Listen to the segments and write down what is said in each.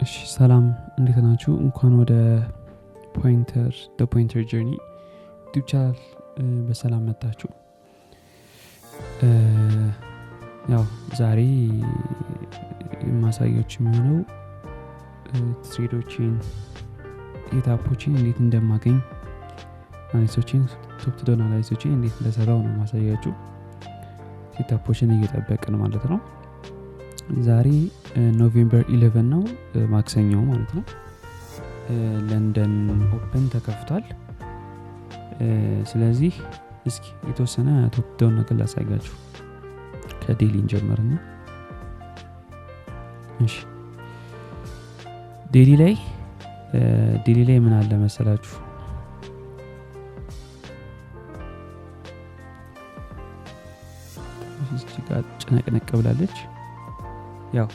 እሺ ሰላም እንዴት ናችሁ? እንኳን ወደ ፖይንተር ጆርኒ ዩቲዩብ ቻናል በሰላም መጣችሁ። ያው ዛሬ ማሳያችሁ የሚሆነው ትሬዶችን ኤታፖችን እንዴት እንደማገኝ አናሊሲሶችን ቶፕ ቱ ዳውን አናሊሲሶችን እንዴት እንደሰራው ነው ማሳያችሁ። ኤታፖችን እየጠበቅን ማለት ነው። ዛሬ ኖቬምበር 11 ነው ማክሰኞ ማለት ነው። ለንደን ኦፕን ተከፍቷል። ስለዚህ እስኪ የተወሰነ ቶፕ ዳውን ነገር ላሳያችሁ። ከዴሊ እንጀምርና እሺ ዴሊ ላይ ምን አለ መሰላችሁ? እዚህ ጋር ጭነቅነቅ ብላለች። ያው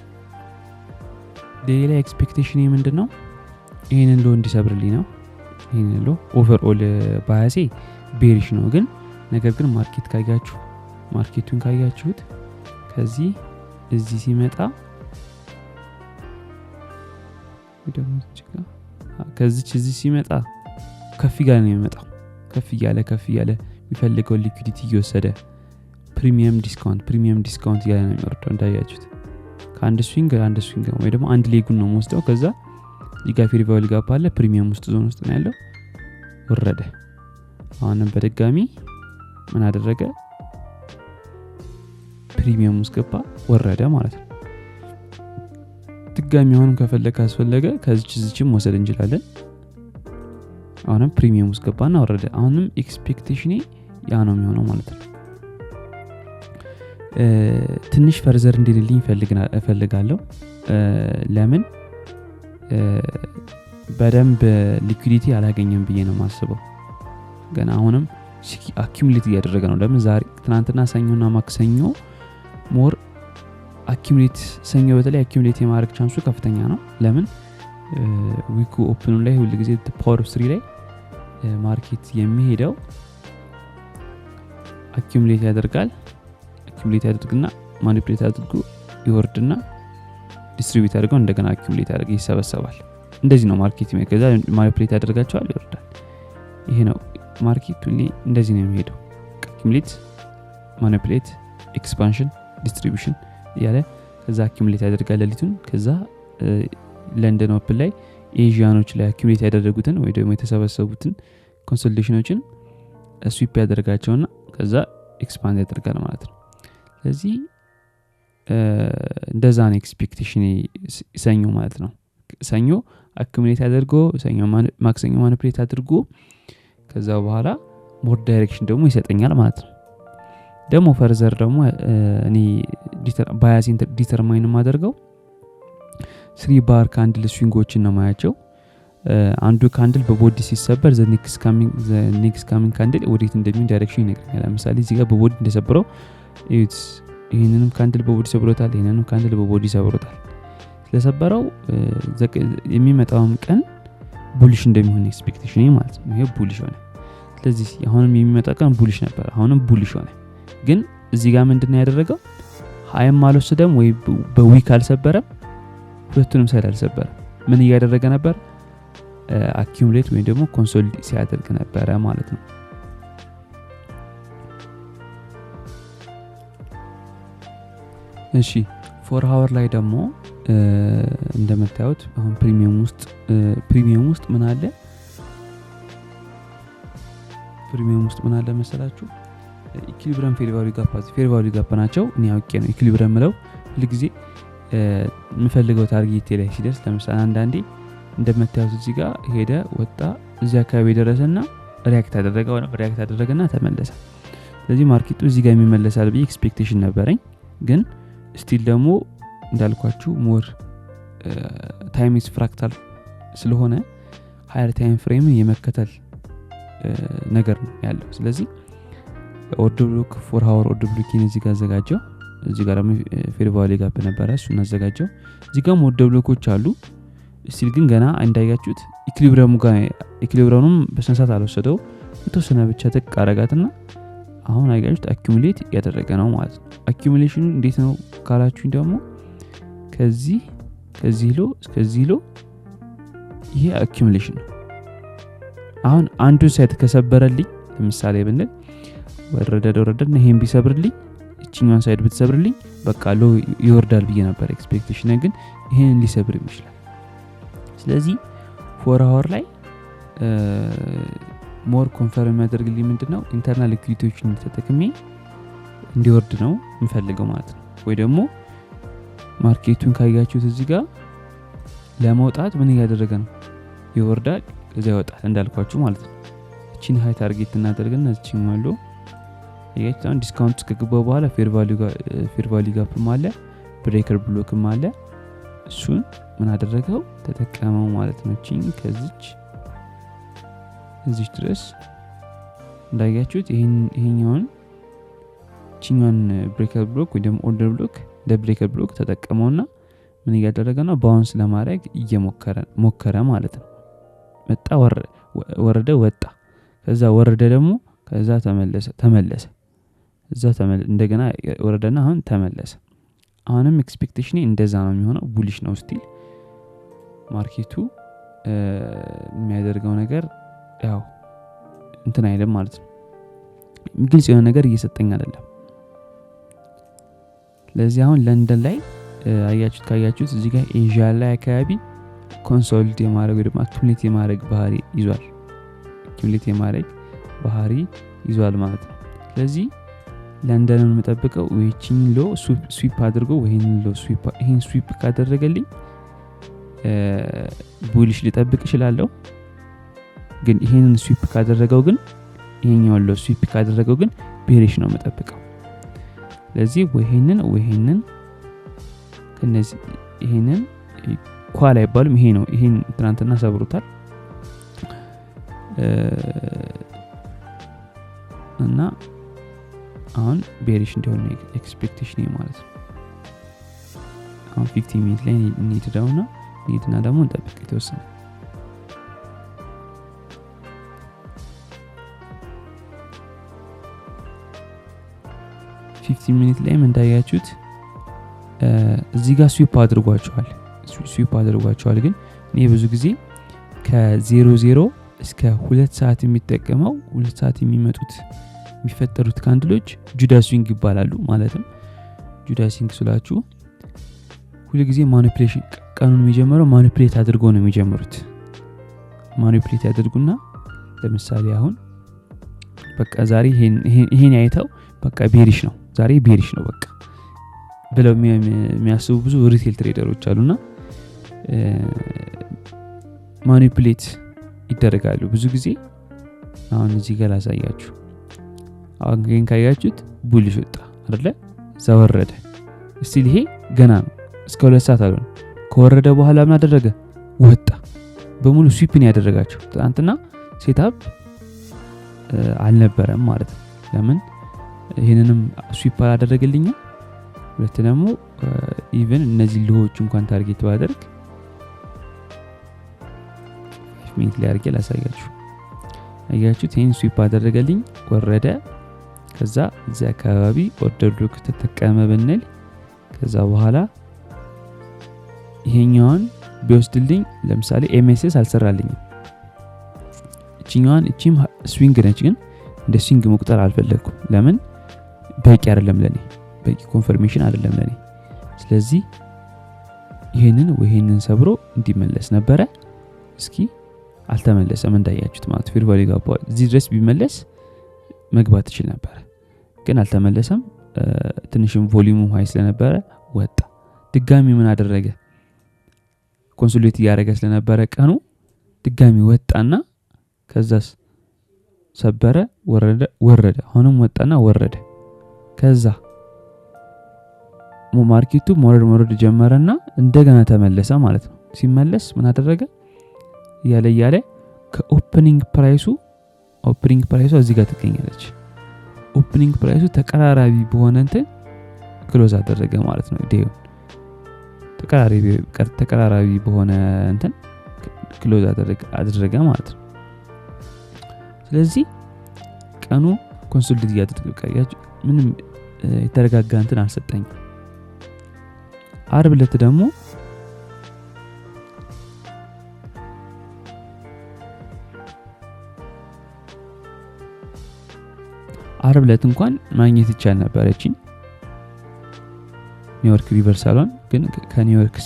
ዴሊ ላይ ኤክስፔክቴሽን ምንድነው? ይሄንን ሎ እንዲሰብርልኝ ነው። ይሄንን ሎ ኦቨርኦል ባያሴ ቤሪሽ ነው፣ ግን ነገር ግን ማርኬቱን ካያችሁት ከዚህ እዚህ ሲመጣ ከዚህ እዚህ ሲመጣ ከፍ ጋር ነው የሚመጣው። ከፍ ያለ የሚፈልገው ሊኩዊዲቲ እየወሰደ ፕሪሚየም ዲስካውንት ያለ ነው የሚወርደው። እንዳያችሁት ከአንድ ስዊንግ ወይ ደግሞ አንድ ሌጉን ነው የምወስደው። ከዛ ሊጋፊ ሪቫል ሊጋፕ አለ ፕሪሚየም ውስጥ ዞን ውስጥ ነው ያለው። ወረደ። አሁንም በድጋሚ ምን አደረገ? ፕሪሚየም ውስጥ ገባ፣ ወረደ ማለት ነው። ድጋሚ አሁንም ካስፈለገ ከዚህም ወሰድ እንችላለን። አሁንም ፕሪሚየም ውስጥ ገባና ወረደ። አሁንም ኤክስፔክቴሽኔ ያ ነው የሚሆነው ማለት ነው። ትንሽ ፈርዘር እንዲልልኝ እፈልጋለሁ። ለምን በደንብ ሊኩዊዲቲ አላገኘም ብዬ ነው ማስበው። ገና አሁንም አኪሙሌት እያደረገ ነው። ለምን ዛሬ ትናንትና ሰኞና ማክሰኞ ሞር አኪሙሌት ሰኞ በተለይ አኪሙሌት የማድረግ ቻንሱ ከፍተኛ ነው። ለምን ዊኩ ኦፕኑ ላይ ሁሉ ጊዜ ፓወር ኦፍ 3 ላይ ማርኬት የሚሄደው አኪሙሌት ያደርጋል። አኪሙሌት ያደርግና ማኒፑሌት አድርጎ ይወርድና ዲስትሪቢዩት አድርገው እንደገና አኪሙሌት አድርገው ይሰበሰባል። እንደዚህ ነው ማርኬት ከዛ ማኒፑሌት ያደርጋቸዋል፣ ይወርዳል። ይሄ ነው ማርኬት ሁሌ እንደዚህ ነው የሚሄደው። አኪሙሌት፣ ማኒፑሌት፣ ኤክስፓንሽን፣ ዲስትሪቢዩሽን እያለ ከዛ አኪሙሌት ያደርጋል ሌሊቱን። ከዛ ለንደን ኦፕን ላይ ኤዥያኖች ላይ አኪሙሌት ያደረጉትን ወይ ደግሞ የተሰበሰቡትን ኮንሶሊዴሽኖችን ስዊፕ ያደርጋቸውና ከዛ ኤክስፓንድ ያደርጋል ማለት ነው። ስለዚህ እንደዛ ነው ኤክስፔክቴሽን ሰኞ ማለት ነው። ሰኞ አኪሙሌት አድርጎ ማክሰኞ ማኒፑሌት አድርጎ ከዛ በኋላ ሞር ዳይሬክሽን ደግሞ ይሰጠኛል ማለት ነው። ደግሞ ፈርዘር ደግሞ እኔ ባያሲን ዲተርማይን ማደርገው 3 ባር ካንድል ስዊንጎችን ነው ማያቸው። አንዱ ካንድል በቦዲ ሲሰበር ዘ ኔክስት ካሚንግ ካንድል ወዴት እንደሚሆን ዳይሬክሽን ይነግረኛል። ለምሳሌ እዚህ ጋር በቦዲ እንደሰብረው ይሄንንም ካንድል በቦዲ ሰብሮታል፣ ይሄንንም ካንድል በቦዲ ሰብሮታል። ስለሰበረው የሚመጣውም ቀን ቡሊሽ እንደሚሆን ኤክስፔክቴሽን ማለት ነው። ይሄ ቡሊሽ ሆነ። ስለዚህ አሁንም የሚመጣ ቀን ቡሊሽ ነበር፣ አሁንም ቡሊሽ ሆነ። ግን እዚህ ጋር ምንድነው ያደረገው? ሃይም አልወሰደም ወይ በዊክ አልሰበረም፣ ሁለቱንም ሳይድ አልሰበረም። ምን እያደረገ ነበር? አኪሙሌት ወይ ደግሞ ኮንሶሊዴት ሲያደርግ ነበር ማለት ነው። እሺ 4 ሃወር ላይ ደግሞ እንደምታዩት አሁን ፕሪሚየም ውስጥ ምን አለ? ፕሪሚየም ውስጥ ምን አለ መሰላችሁ? ኢኩሊብሪየም ፌር ቫልዩ ጋፕ ናቸው። እኔ አውቄ ነው ኢኩሊብሪየም ምለው ሁልጊዜ የምፈልገው ታርጌት ላይ ሲደርስ። ለምሳሌ አንዳንዴ እንደምታዩት እዚህ ጋር ሄደ ወጣ፣ እዚህ አካባቢ ደረሰና ሪአክት አደረገና ተመለሰ። ስለዚህ ማርኬቱ እዚህ ጋር የሚመለሳል ብዬ ኤክስፔክቴሽን ነበረኝ። ግን ስቲል ደግሞ እንዳልኳችሁ ሞር ታይም ኢዝ ፍራክታል ስለሆነ ሃየር ታይም ፍሬምን የመከተል ነገር ነው ያለው። ስለዚህ ኦርደር ብሎክ 4 ሃወር ኦርደር ብሎክን እዚህ ጋር አዘጋጀው። እዚህ ጋር ፌር ቫልዩ ጋፕ ነበረ፣ እሱን አዘጋጀው። እዚህ ጋር ኦርደር ብሎኮች አሉ። ስቲል ግን ገና እንዳያችሁት ኢኩሊብሪየሙም በስንሳት አልወሰደው፣ የተወሰነ ብቻ ጥቅ አረጋትና አሁን አይጋችሁት አኪሙሌት ያደረገ ነው ማለት ነው። አኪሙሌሽኑ እንዴት ነው ካላችሁኝ ደግሞ ከዚህ ከዚህ ሎ እስከዚህ ሎ ይሄ አኩሙሌሽን ነው። አሁን አንዱን ሳይት ከሰበረልኝ ለምሳሌ ብንል ወረደና ይሄን ቢሰብርልኝ እቺኛውን ሳይድ ብትሰብርልኝ በቃ ሎ ይወርዳል ብዬ ነበር ኤክስፔክቴሽን፣ ግን ይሄን ሊሰብር ይችላል። ስለዚህ 4 አወር ላይ ሞር ኮንፈርም ያደርግልኝ ምንድነው ኢንተርናል ሊኩዊዲቲዎችን ተጠቅሜ እንዲወርድ ነው የምፈልገው ማለት ነው። ወይ ደግሞ ማርኬቱን ካያችሁት እዚህ ጋር ለመውጣት ምን እያደረገ ነው? ይወርዳል ከዛ ይወጣል እንዳልኳችሁ ማለት ነው። እቺን ሃይ ታርጌት እናደርግና እቺን ማለት ያያችሁን ዲስካውንት ከገባ በኋላ ፌር ቫልዩ ጋፕም አለ፣ ብሬከር ብሎክም አለ። እሱን ምን አደረገው? ተጠቀመው ማለት ነው። እቺን ከዚች እዚህ ድረስ እንዳያችሁት ይሄኛውን እቺኛውን ብሬከር ብሎክ ወይ ደግሞ ኦርደር ብሎክ ለብሬከር ብሎክ ተጠቀመውና ምን እያደረገ ነው? ባውንስ ለማድረግ ሞከረ ማለት ነው። መጣ ወረደ ወጣ፣ ከዛ ወረደ ደግሞ ከዛ ተመለሰ እዛ እንደገና ወረደና አሁን ተመለሰ። አሁንም ኤክስፔክቴሽኔ እንደዛ ነው የሚሆነው። ቡሊሽ ነው ስቲል ማርኬቱ የሚያደርገው ነገር ያው እንትን አይደለም ማለት ነው። ግልጽ የሆነ ነገር እየሰጠኝ አይደለም። ለዚህ አሁን ለንደን ላይ ካያችሁት እዚህ ጋር ኤዥያ ላይ አካባቢ ኮንሶሊዴት የማድረግ ወይ ደግሞ አኩሙሌት የማድረግ ባህሪ ይዟል ማለት ነው። ስለዚህ ለንደንን የምጠብቀው ወይቺን ሎ ስዊፕ አድርጎ ይሄን ስዊፕ ካደረገልኝ ቡሊሽ ሊጠብቅ ይችላልው። ግን ይሄንን ስዊፕ ካደረገው ግን ይሄኛው ሎ ስዊፕ ካደረገው ግን ቤሪሽ ነው የምጠብቀው። ስለዚህ ወይሄንን ከነዚህ ይሄንን ኳል አይባልም። ይሄ ነው። ይሄን ትናንትና ሰብሩታል እና አሁን ቤሪሽ እንደሆነ ኤክስፔክቴሽን ማለት ነው። አሁን 15 ሚኒት ላይ ኒድና ደግሞ እንጠብቅ የተወሰነ 15 ሚኒት ላይ እንዳያችሁት እዚህ ጋር ስዊፕ አድርጓቸዋል። ግን እኔ ብዙ ጊዜ ከ00 እስከ 2 ሰዓት የሚጠቀመው 2 ሰዓት የሚፈጠሩት ካንድሎች ጁዳስዊንግ ይባላሉ። ማለትም ጁዳስዊንግ ስላችሁ ሁሉ ጊዜ ማኒፑሌሽን ቀኑን የሚጀምረው ማኒፑሌት አድርጎ ነው የሚጀምሩት። ማኒፑሌት ያደርጉና ለምሳሌ አሁን በቃ ዛሬ ይሄን አይተው በቃ ቤሪሽ ነው ዛሬ ቤሪሽ ነው በቃ ብለው የሚያስቡ ብዙ ሪቴል ትሬደሮች አሉና ማኒፑሌት ይደረጋሉ ብዙ ጊዜ። አሁን እዚህ ጋር ላሳያችሁ። አሁን ግን ካያችሁት ቡሊሽ ወጣ አይደለ? ዘወረደ። እስቲል ይሄ ገና ነው። እስከ 2 ሰዓት አልሆነ። ከወረደ በኋላ ምን አደረገ? ወጣ። በሙሉ ስዊፕን ያደረጋቸው ትናንትና ሴትአፕ አልነበረም ማለት ነው። ለምን ይሄንንም ስዊፕ አላደረገልኝም? ሁለት ደግሞ ኢቭን እነዚህ ሎዎች እንኳን ታርጌት ባደርግ 5 ሚኒት ላይ አድርጌ ላሳያችሁ። አያችሁት? ይሄን ስዊፕ አደረገልኝ፣ ወረደ። ከዛ እዚህ አካባቢ ኦርደር ብሎክ ተጠቀመ ብንል ከዛ በኋላ ይሄኛውን ቢወስድልኝ ለምሳሌ ኤምኤስኤስ አልሰራልኝም። እቺም ስዊንግ ነች፣ ግን እንደ ስዊንግ መቁጠር አልፈለኩም። ለምን? በቂ አይደለም ለኔ፣ በቂ ኮንፈርሜሽን አይደለም ለኔ። ስለዚህ ይሄንን ሰብሮ እንዲመለስ ነበረ። እስኪ አልተመለሰም እንዳያችሁት ማለት ፌር ቫልዩ ጋር እዚህ ድረስ ቢመለስ መግባት ይችላል ነበር፣ ግን አልተመለሰም። ትንሽም ቮሊዩሙ ሃይ ስለነበረ ወጣ። ድጋሚ ምን አደረገ? ኮንሶሊዴት ያደረገ ስለነበረ ቀኑ ድጋሚ ወጣና ከዛስ ሰበረ፣ ወረደ። አሁንም ወጣና ወረደ። ከዛ ማርኬቱ ሞረድ ጀመረና እንደገና ተመለሰ ማለት ነው። ሲመለስ ምን አደረገ? ያለ ከኦፕኒንግ ፕራይሱ እዚህ ጋር ትገኛለች። ኦፕኒንግ ፕራይሱ ተቀራራቢ በሆነ እንትን ክሎዝ አደረገ ማለት ነው። ዴው ተቀራራቢ በሆነ እንትን ክሎዝ አደረገ ማለት ነው። ስለዚህ ቀኑ ኮንሶሊዴት ያደረገ ምንም የተረጋጋ እንትን አልሰጠኝም። አርብ ዕለት ደግሞ አርብ ዕለት እንኳን ማግኘት ይቻል ነበር እቺን ኒውዮርክ ሪቨርሳሏን ግን ከኒውዮርክ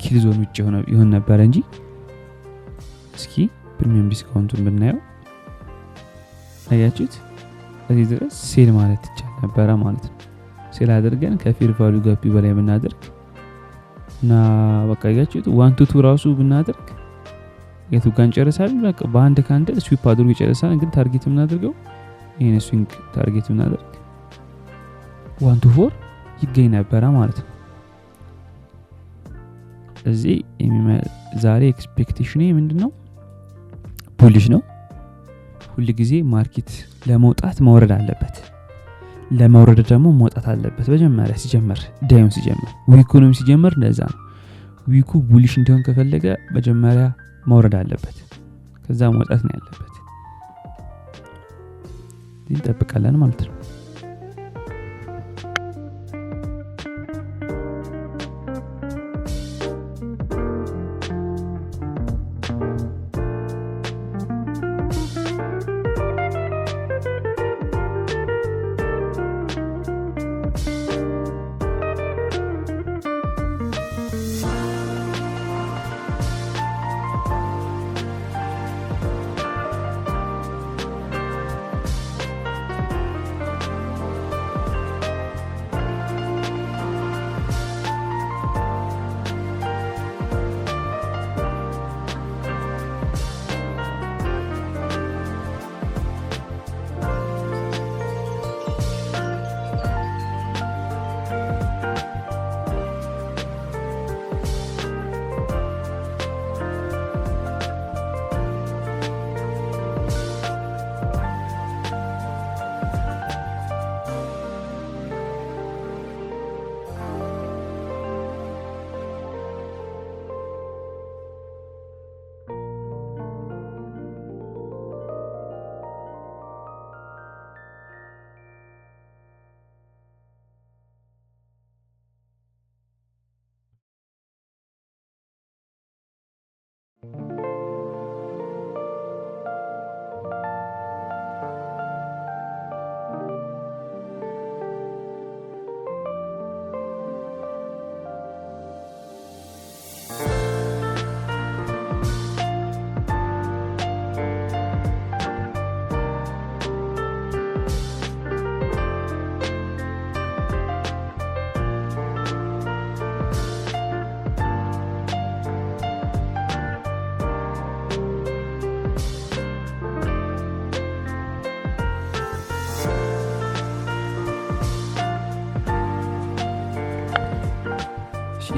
ኪል ዞን ውጪ ይሆን ነበር እንጂ እስኪ ፕሪሚየም ዲስካውንቱን ብናየው አያችሁት እዚህ ድረስ ሴል ማለት ይቻል ነበር ማለት ነው። ሴል አድርገን ከፌር ቫልዩ ጋፕ በላይ ብናደርግ እና በቃ አያችሁት 1 to 2 ራሱ ብናደርግ የቱ ጋር እንጨርሳለን። በቃ በአንድ ካንድል ስዊፕ አድርጎ ይጨርሳል። ግን ታርጌት የምናደርገው ይሄን ስዊንግ ታርጌት የምናደርግ 1 to 4 ይገኝ ነበር ማለት ነው። እዚህ ዛሬ ኤክስፔክቴሽኔ ምንድነው? ቡሊሽ ነው። ሁሉ ጊዜ ማርኬት ለመውጣት መውረድ አለበት። ለመውረድ ደግሞ መውጣት አለበት። በመጀመሪያ ሲጀምር ዳዩን ሲጀምር ዊኩንም ሲጀምር እንደዛ ነው። ዊኩ ቡሊሽ እንዲሆን ከፈለገ መጀመሪያ መውረድ አለበት። ከዛ መውጣት ነው ያለበት። እንጠብቃለን ማለት ነው።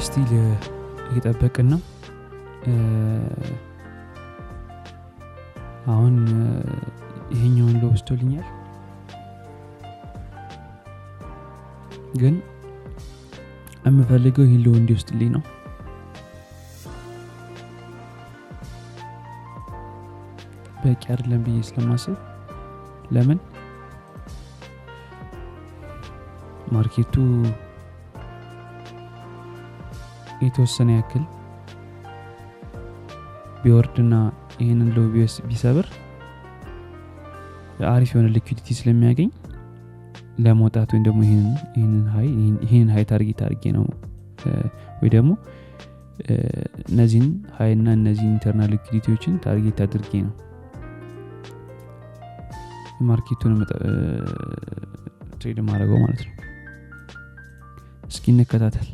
ስቲል እየጠበቅን ነው። አሁን ይሄኛውን ለወስቶልኛል ግን የምፈልገው ይሄን እንዲወስድልኝ ነው። በቂ አይደለም ብዬ ስለማስብ ለምን ማርኬቱ የተወሰነ ያክል ቢወርድና ይሄንን ሎው ቢሰብር አሪፍ የሆነ ሊኩዊዲቲ ስለሚያገኝ ለመውጣት ወይ ደግሞ ይሄንን ሃይ ታርጌት አድርጌ ነው ወይ ደግሞ እነዚህን ሃይና እነዚህን ኢንተርናል ሊኩዊዲቲዎችን ታርጌት አድርጌ ነው ማርኬቱን ትሬድ ማድረገው ማለት ነው። እስኪ እንከታተል።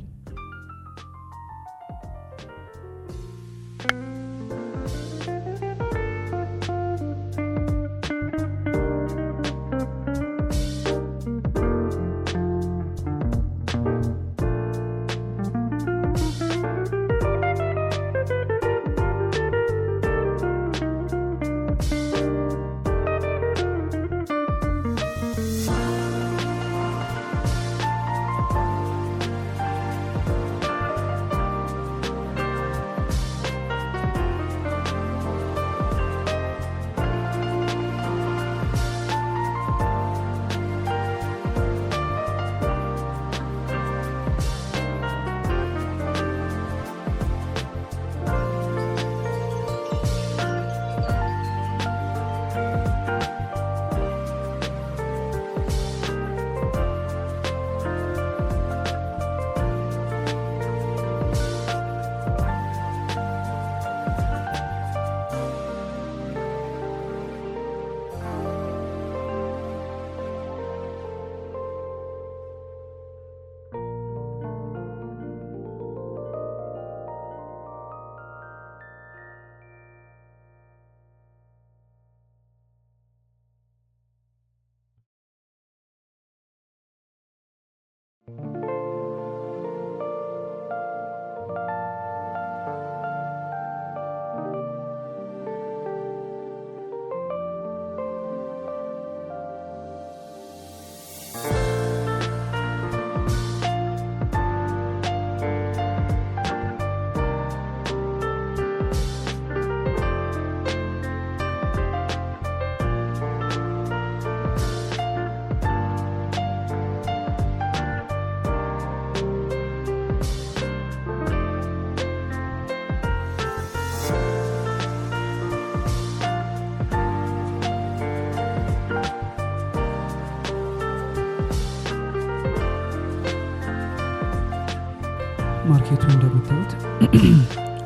ማርኬቱ እንደምታዩት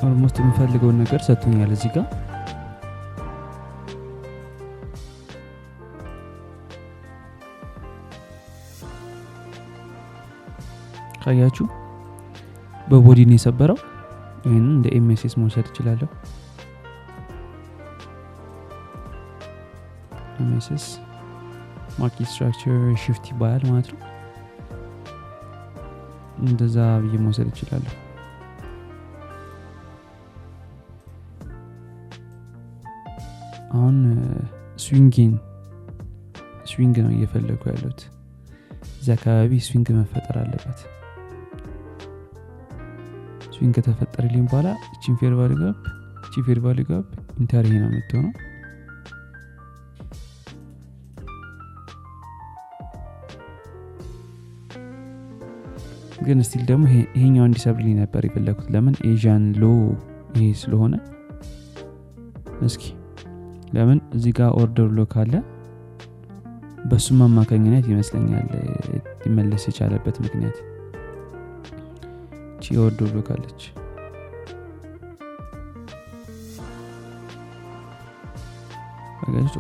ኦልሞስት የምፈልገውን ነገር ሰጥቶኛል እዚህ ጋር። ካያችሁ በቦዲ ነው የሰበረው። ይሄን እንደ ኤምኤስኤስ መውሰድ እችላለሁ። ኤምኤስኤስ ማርኬት ስትራክቸር ሽፍት ይባላል ማለት ነው። እንደዛ ብዬ መውሰድ እችላለሁ። አሁን ስዊንግ ነው እየፈለጉ ያሉት። እዚህ አካባቢ ስዊንግ መፈጠር አለበት። ስዊንግ ከተፈጠረልኝ በኋላ እቺን ፌር ቫልዩ ጋፕ ኢንተር ነው የምትሆነው። ግን ስቲል ደግሞ ይሄኛው እንዲሰብልኝ ነበር የፈለኩት። ለምን ኤዥያን ሎ ይሄ ስለሆነ። እስኪ ለምን እዚህ ጋር ኦርደር ሎ ካለ በሱ አማካኝነት ይመስለኛል ሊመለስ የቻለበት ምክንያት እቺ ኦርደር ሎ ካለች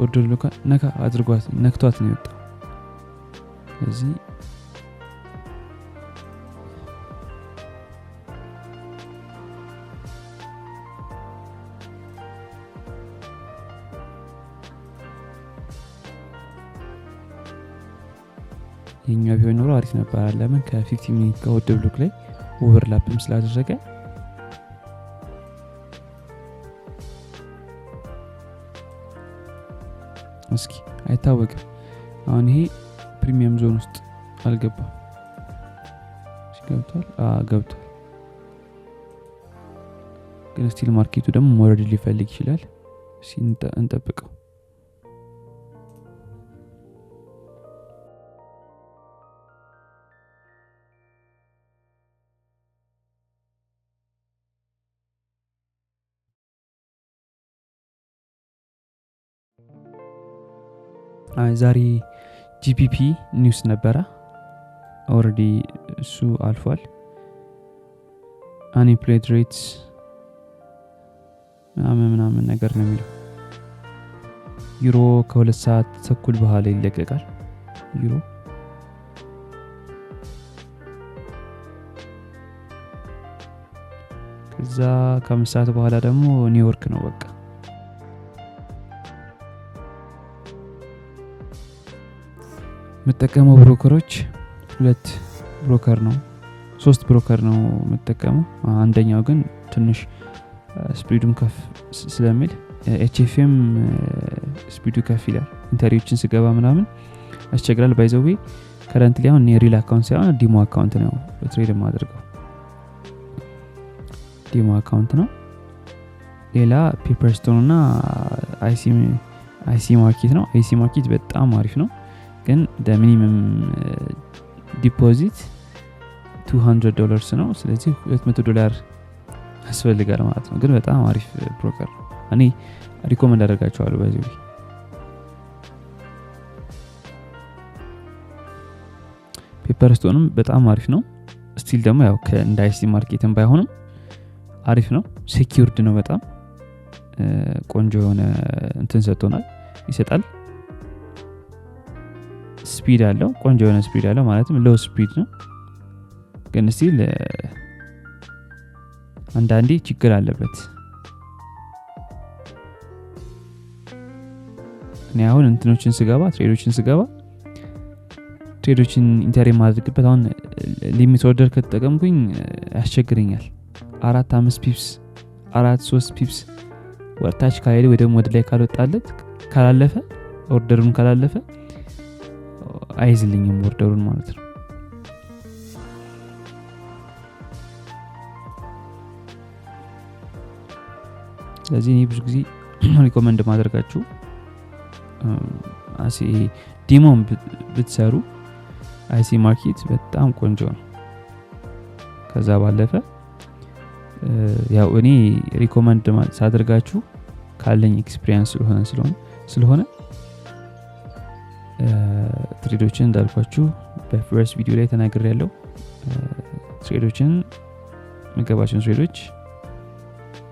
ኦርደር ሎ ነካ አድርጓት ነክቷት ነው የወጣው። ስለዚህ የኛው ቢሆን ኖሮ አሪፍ ነበር። ለምን ከ15 ሚኒት ጋር ወደ ብሎክ ላይ ኦቨርላፕም ስላደረገ እስኪ አይታወቅም። አሁን ይሄ ፕሪሚየም ዞን ውስጥ አልገባም። ገብቷል። ግን ስቲል ማርኬቱ ደግሞ ሞረድ ሊፈልግ ይችላል። እንጠብቀው። ዛሬ ጂፒፒ ኒውስ ነበረ። ኦልሬዲ እሱ አልፏል። አንኤምፕሎይድ ሬትስ ምናምን ነገር ነው የሚለው። ዩሮ ከ2 ሰዓት ተኩል በኋላ ይለቀቃል። ዩሮ ከዛ ከ5 ሰዓት በኋላ ደግሞ ኒውዮርክ ነው በቃ። መጠቀመው ብሮከሮች 2 ብሮከር ነው 3 ብሮከር ነው መጠቀመው። አንደኛው ግን ትንሽ ስፒዱም ከፍ ስለሚል ኤችኤፍኤም ስፒዱ ከፍ ይላል። ኢንተርቪዎችን ስገባ ምናምን አስቸግራል። ባይዘዌ ከረንትሊ አሁን ሪል አካውንት ሳይሆን ዲሞ አካውንት ነው ትሬድ ማድረገው። ዲሞ አካውንት ነው። ሌላ ፔፐርስቶን እና አይሲ ማርኬት ነው። አይሲ ማርኬት በጣም አሪፍ ነው። ግን ሚኒመም ዲፖዚት $200 ነው። ስለዚህ $200 ያስፈልጋል ማለት ነው። ግን በጣም አሪፍ ብሮከር ነው። እኔ ሪኮመንድ አደርጋቸዋለሁ። በዚህ ፔፐርስቶንም በጣም አሪፍ ነው። ስቲል ደግሞ ያው እንደ አይሲ ማርኬትም ባይሆንም አሪፍ ነው። ሴኪዩርድ ነው። በጣም ቆንጆ የሆነ እንትን ይሰጣል። ስፒድ አለው። ቆንጆ የሆነ ስፒድ አለው ማለትም ሎው ስፒድ ነው። ግን ስቲል አንዳንዴ ችግር አለበት። እኔ አሁን እንትኖችን ስገባ ትሬዶችን ኢንተር ማድረግበት አሁን ሊሚት ኦርደር ከተጠቀምኩኝ ያስቸግረኛል። 4-5 ፒፕስ 4-3 ፒፕስ ወርታች ካይል ወይ ደግሞ ወደ ላይ ካልወጣለት ካላለፈ ኦርደሩን ካላለፈ አይዝልኝም ኦርደሩን ማለት ነው። ስለዚህ እኔ ብዙ ጊዜ ሪኮመንድ ማድረጋችሁ ዲሞን ብትሰሩ አይሲ ማርኬት በጣም ቆንጆ ነው። ከዛ ባለፈ ያው እኔ ሪኮመንድ ሳደርጋችሁ ካለኝ ኤክስፒሪየንስ ስለሆነ ትሬዶችን እንዳልኳችሁ በፈርስት ቪዲዮ ላይ ተናግሬያለሁ። ትሬዶችን መገባቸውን ትሬዶች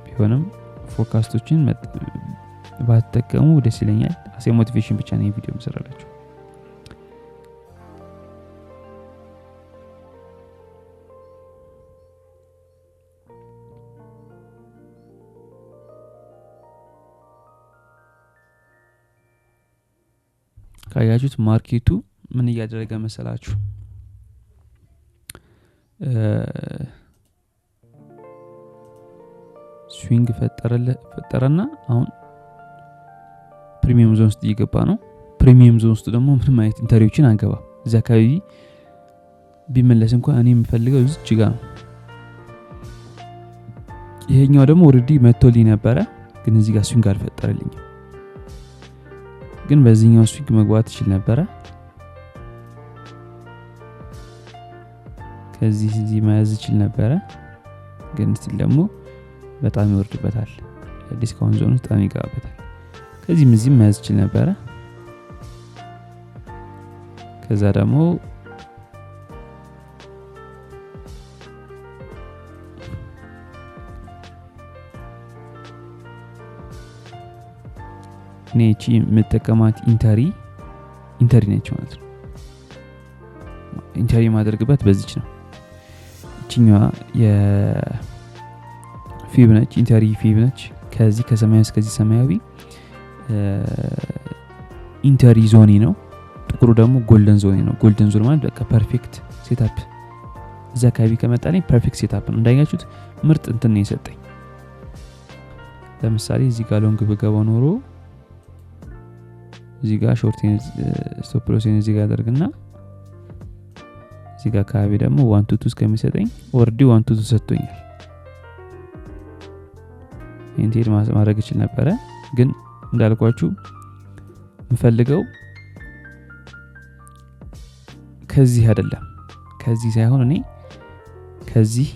ቢሆንም ፎርካስቶችን ባትጠቀሙ ደስ ይለኛል። አሴ ሞቲቬሽን ብቻ ነው ቪዲዮ መስራላችሁ። ካያችሁት ማርኬቱ ምን እያደረገ መሰላችሁ? ስዊንግ ፈጠረና አሁን ፕሪሚየም ዞን ውስጥ እየገባ ነው። ፕሪሚየም ዞን ውስጥ ደግሞ ምንም አይነት ኢንተሪዎችን አንገባ። እዛ አካባቢ ቢመለስ እንኳን እኔ የምፈልገው እዚች ጋር ነው። ይሄኛው ደግሞ ኦሬዲ መጥቶልኝ ነበረ፣ ግን እዚህ ጋር ስዊንግ አልፈጠረልኝም። ግን በዚህኛው ስዊንግ መግባት ይችል ነበረ። ከዚህ መያዝ ይችል ነበረ፣ ግን ስቲል ደግሞ በጣም ይወርድበታል። ዲስካውንት ዞን ውስጥ በጣም ይገባበታል። ከዚህም መያዝ ይችል ነበረ። ከዛ ደግሞ ኔቺ የምጠቀማት ኢንተሪ ነች ማለት ነው። ኢንተሪ ማድረግበት በዚች ነው። እቺኛዋ የፊብ ነች፣ ኢንተሪ ፊብ ነች። ከዚህ ከሰማያዊ እስከዚህ ሰማያዊ ኢንተሪ ዞኒ ነው። ጥቁሩ ደግሞ ጎልደን ዞኒ ነው። ጎልደን ዞን ማለት በቃ ፐርፌክት ሴትአፕ፣ እዛ አካባቢ ከመጣልኝ ፐርፌክት ሴትአፕ ነው። እንዳያችሁት ምርጥ እንትን ነው የሰጠኝ። ለምሳሌ እዚህ ጋር ሎንግ በገባው ኖሮ እዚህ ጋር ሾርቴን ስቶፕ ሎስን እዚህ ጋር አደርግና እዚህ ጋር አካባቢ ደግሞ 1 2 እስከሚሰጠኝ ኦርዲ 1 2 ሰጥቶኛል። ኢንቴል ማድረግ ይችል ነበረ፣ ግን እንዳልኳችሁ የምፈልገው ከዚህ አይደለም። ከዚህ ሳይሆን እኔ ከዚህ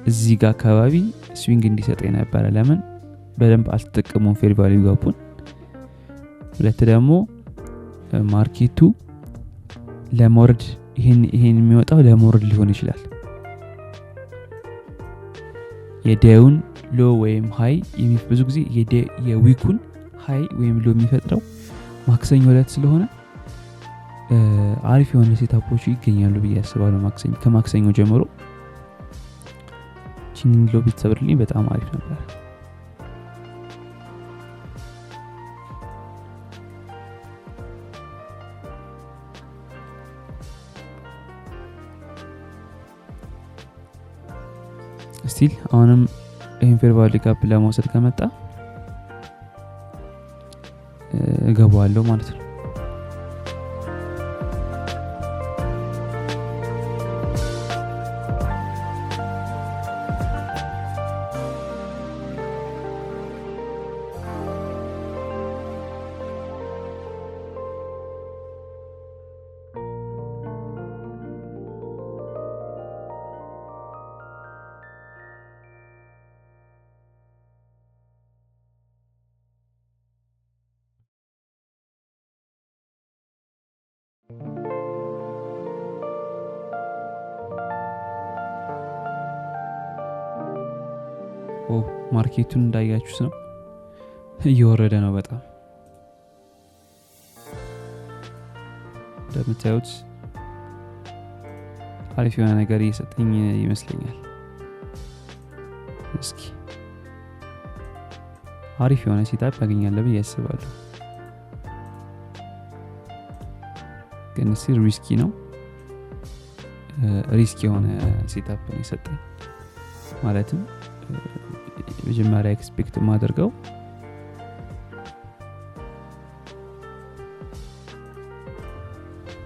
እዚህ ጋር አካባቢ ስዊንግ እንዲሰጠኝ ነበረ። ለምን በደንብ አልተጠቀሙም ፌር ቫልዩ ጋፑን። ሁለት ደግሞ ማርኬቱ ለሞርድ ይሄን የሚወጣው ለሞርድ ሊሆን ይችላል። የዴውን ሎ ወይም ሃይ ብዙ ጊዜ የዊኩን ሃይ ወይም ሎ የሚፈጥረው ማክሰኞ ዕለት ስለሆነ አሪፍ የሆነ ሴታፖች ይገኛሉ ብዬ አስባለሁ። ከማክሰኞ ጀምሮ ቺን ሎ ቢትሰብርልኝ በጣም አሪፍ ነበር። ስቲል አሁንም ይሄን ፌር ቫልዩ ጋፕ ለመውሰድ ከመጣ እገባዋለሁ ማለት ነው። ማርኬቱን እንዳያችሁት ነው፣ እየወረደ ነው በጣም እንደምታዩት። አሪፍ የሆነ ነገር እየሰጠኝ ይመስለኛል። እስኪ አሪፍ የሆነ ሴታፕ ያገኛለሁ ብዬ አስባለሁ። ግን ሲል ሪስኪ ነው። ሪስኪ የሆነ ሴታፕ ነው የሰጠኝ። ማለትም መጀመሪያ ኤክስፔክት ማድረገው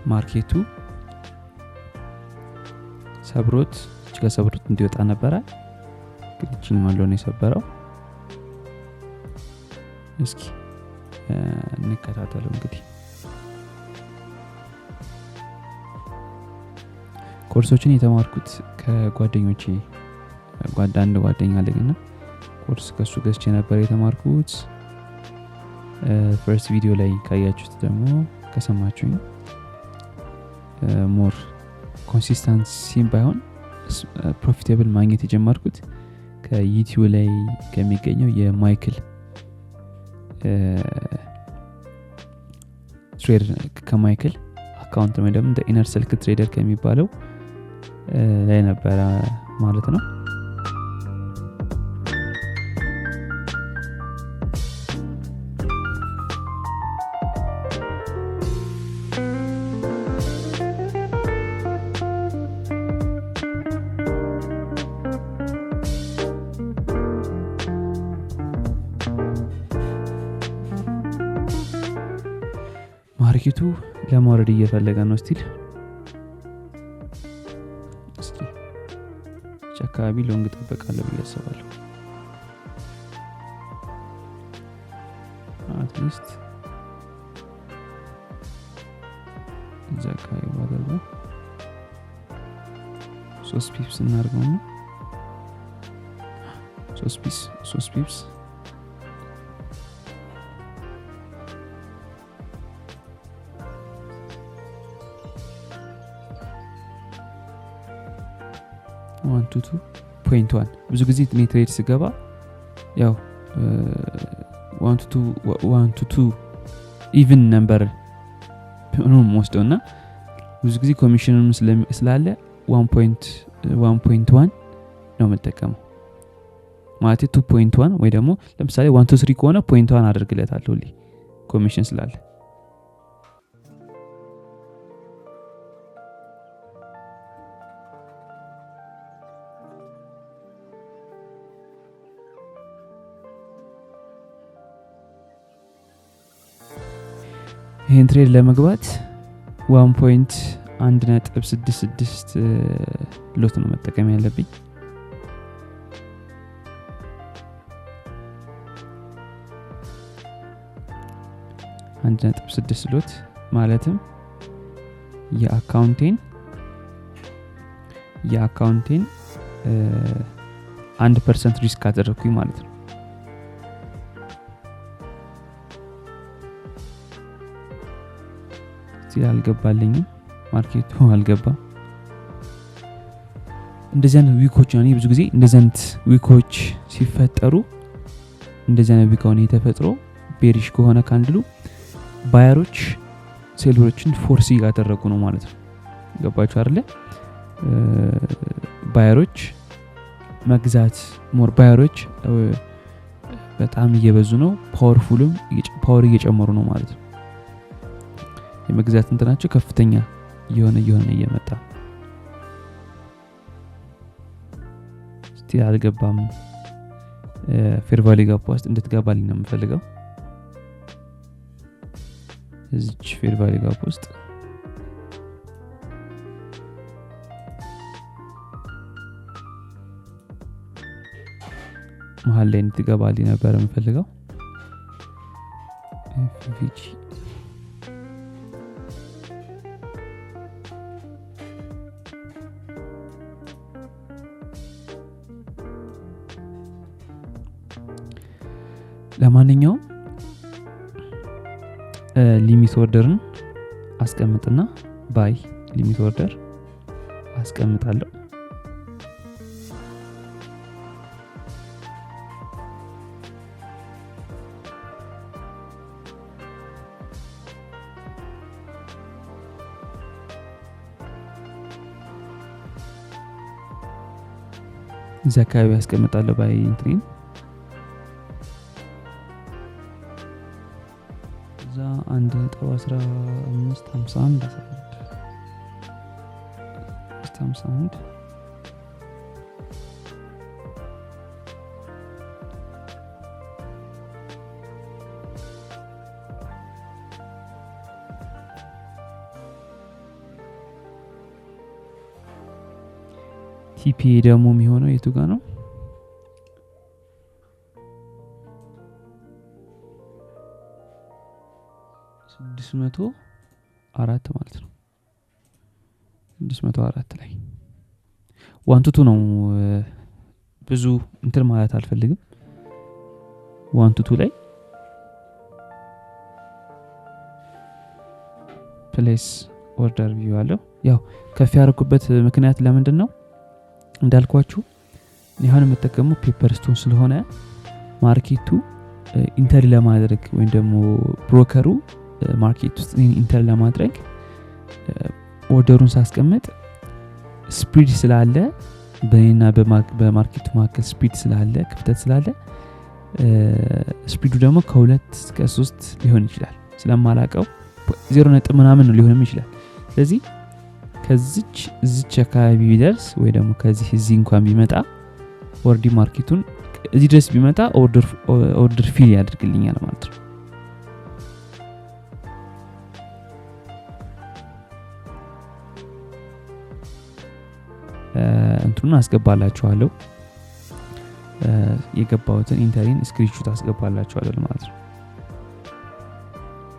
ማርኬቱ ሰብሮት እንዲወጣ ነበረ። ግን እቺን ማለው ነው የሰበረው። እስኪ እንከታተለው። እንግዲህ ኮርሶችን የተማርኩት ከጓደኞቼ አንድ ጓደኛ አለኝና ኮርስ ከሱ ገዝቼ ነበር የተማርኩት። ፈርስት ቪዲዮ ላይ ካያችሁት ደግሞ ከሰማችሁኝ ሞር ኮንሲስተንሲም ባይሆን ፕሮፊታብል ማግኘት የጀመርኩት ከዩቲዩብ ላይ ከሚገኘው የማይክል ትሬደር ከማይክል አካውንት ወይ ደግሞ ኢነር ሰርክል ትሬደር ከሚባለው ላይ ነበረ ማለት ነው። ማርኬቱ ለማውረድ እየፈለገ ነው ስቲል አካባቢ ሎንግ ጠበቃለሁ ብዬ አስባለሁ። አትሊስት እዛ አካባቢ ባደርገው 3 ፒፕስ እናድርገው ነው 3 ፒፕስ ዋን ቱ 2.1 ብዙ ጊዜ እኔ ትሬድ ስገባ ያው 1 to 2 ኢቭን ነምበር ነው ወስደውና ብዙ ጊዜ ኮሚሽንም ስላለ 1.1 ነው የምጠቀመው ማለት 2.1 ወይ ደግሞ ለምሳሌ 1 to 3 ከሆነ 0.1 አድርግለታለሁ ሁሌ ኮሚሽን ስላለ። ይሄን ትሬድ ለመግባት 1.166 ሎት ነው መጠቀም ያለብኝ። አንድ 1.6 ሎት ማለትም የአካውንቴን 1% ሪስክ አደረኩኝ ማለት ነው። አልገባልኝም ማርኬቱ አልገባም። እንደዚህ አይነት ዊኮች ነው ብዙ ጊዜ እንደዚህ አይነት ዊኮች ሲፈጠሩ እንደዚህ አይነት ዊካውን የተፈጥሮ ቤሪሽ ከሆነ ካንድሉ ባየሮች ሴለሮችን ፎርስ ያደረጉ ነው ማለት ነው። ገባችሁ አይደለ? ባየሮች መግዛት ሞር ባየሮች በጣም እየበዙ ነው። ፓወር እየጨመሩ ነው ማለት ነው። የመግዛት እንትናቸው ከፍተኛ የሆነ እየመጣ ስቲል አልገባም። ፌር ቫልዩ ጋፕ ውስጥ እንድትገባልኝ ነው የምፈልገው። እዚች ፌር ቫልዩ ጋፕ ውስጥ መሀል ላይ እንድትገባልኝ ነበር የምፈልገው። ኤፍቪጂ ለማንኛውም ሊሚት ኦርደርን አስቀምጥና ባይ ሊሚት ኦርደር አስቀምጣለሁ። እዚህ አካባቢ አስቀምጣለሁ ባይ እንትሪን እዛ 1.1551 ቲፒ ደግሞ የሚሆነው የቱ ጋር ነው? 604 ማለት ነው። 604 ላይ 1 ነው። ብዙ እንትን ማለት አልፈልግም። 1 ላይ ፕሌስ ኦርደር ቪው አለው። ያው ከፍ ያደረኩበት ምክንያት ለምንድን ነው? እንዳልኳችሁ አሁን የምጠቀመው ፔፐርስቶን ስለሆነ ማርኬቱ ኢንተር ለማድረግ ወይም ደግሞ ብሮከሩ ማርኬት ውስጥ ኢንተር ለማድረግ ኦርደሩን ሳስቀምጥ ስፕሪድ ስላለ በእኔና በማርኬቱ መካከል ስፕሪድ ስላለ ክፍተት ስላለ ስፕሪዱ ደግሞ ከ2 እስከ 3 ሊሆን ይችላል። ስለማላቀው 0 ምናምን ሊሆንም ይችላል። ስለዚህ ከዚች አካባቢ ቢደርስ ወይ ደግሞ ከዚህ እዚህ እንኳን ቢመጣ ኦርዲ ማርኬቱን እዚህ ድረስ ቢመጣ ኦርደር ፊል ያደርግልኛል ማለት ነው። እንትኑን አስገባላችኋለሁ የገባሁትን ኢንተሪን ስክሪንሾት አስገባላችኋለሁ ማለት ነው።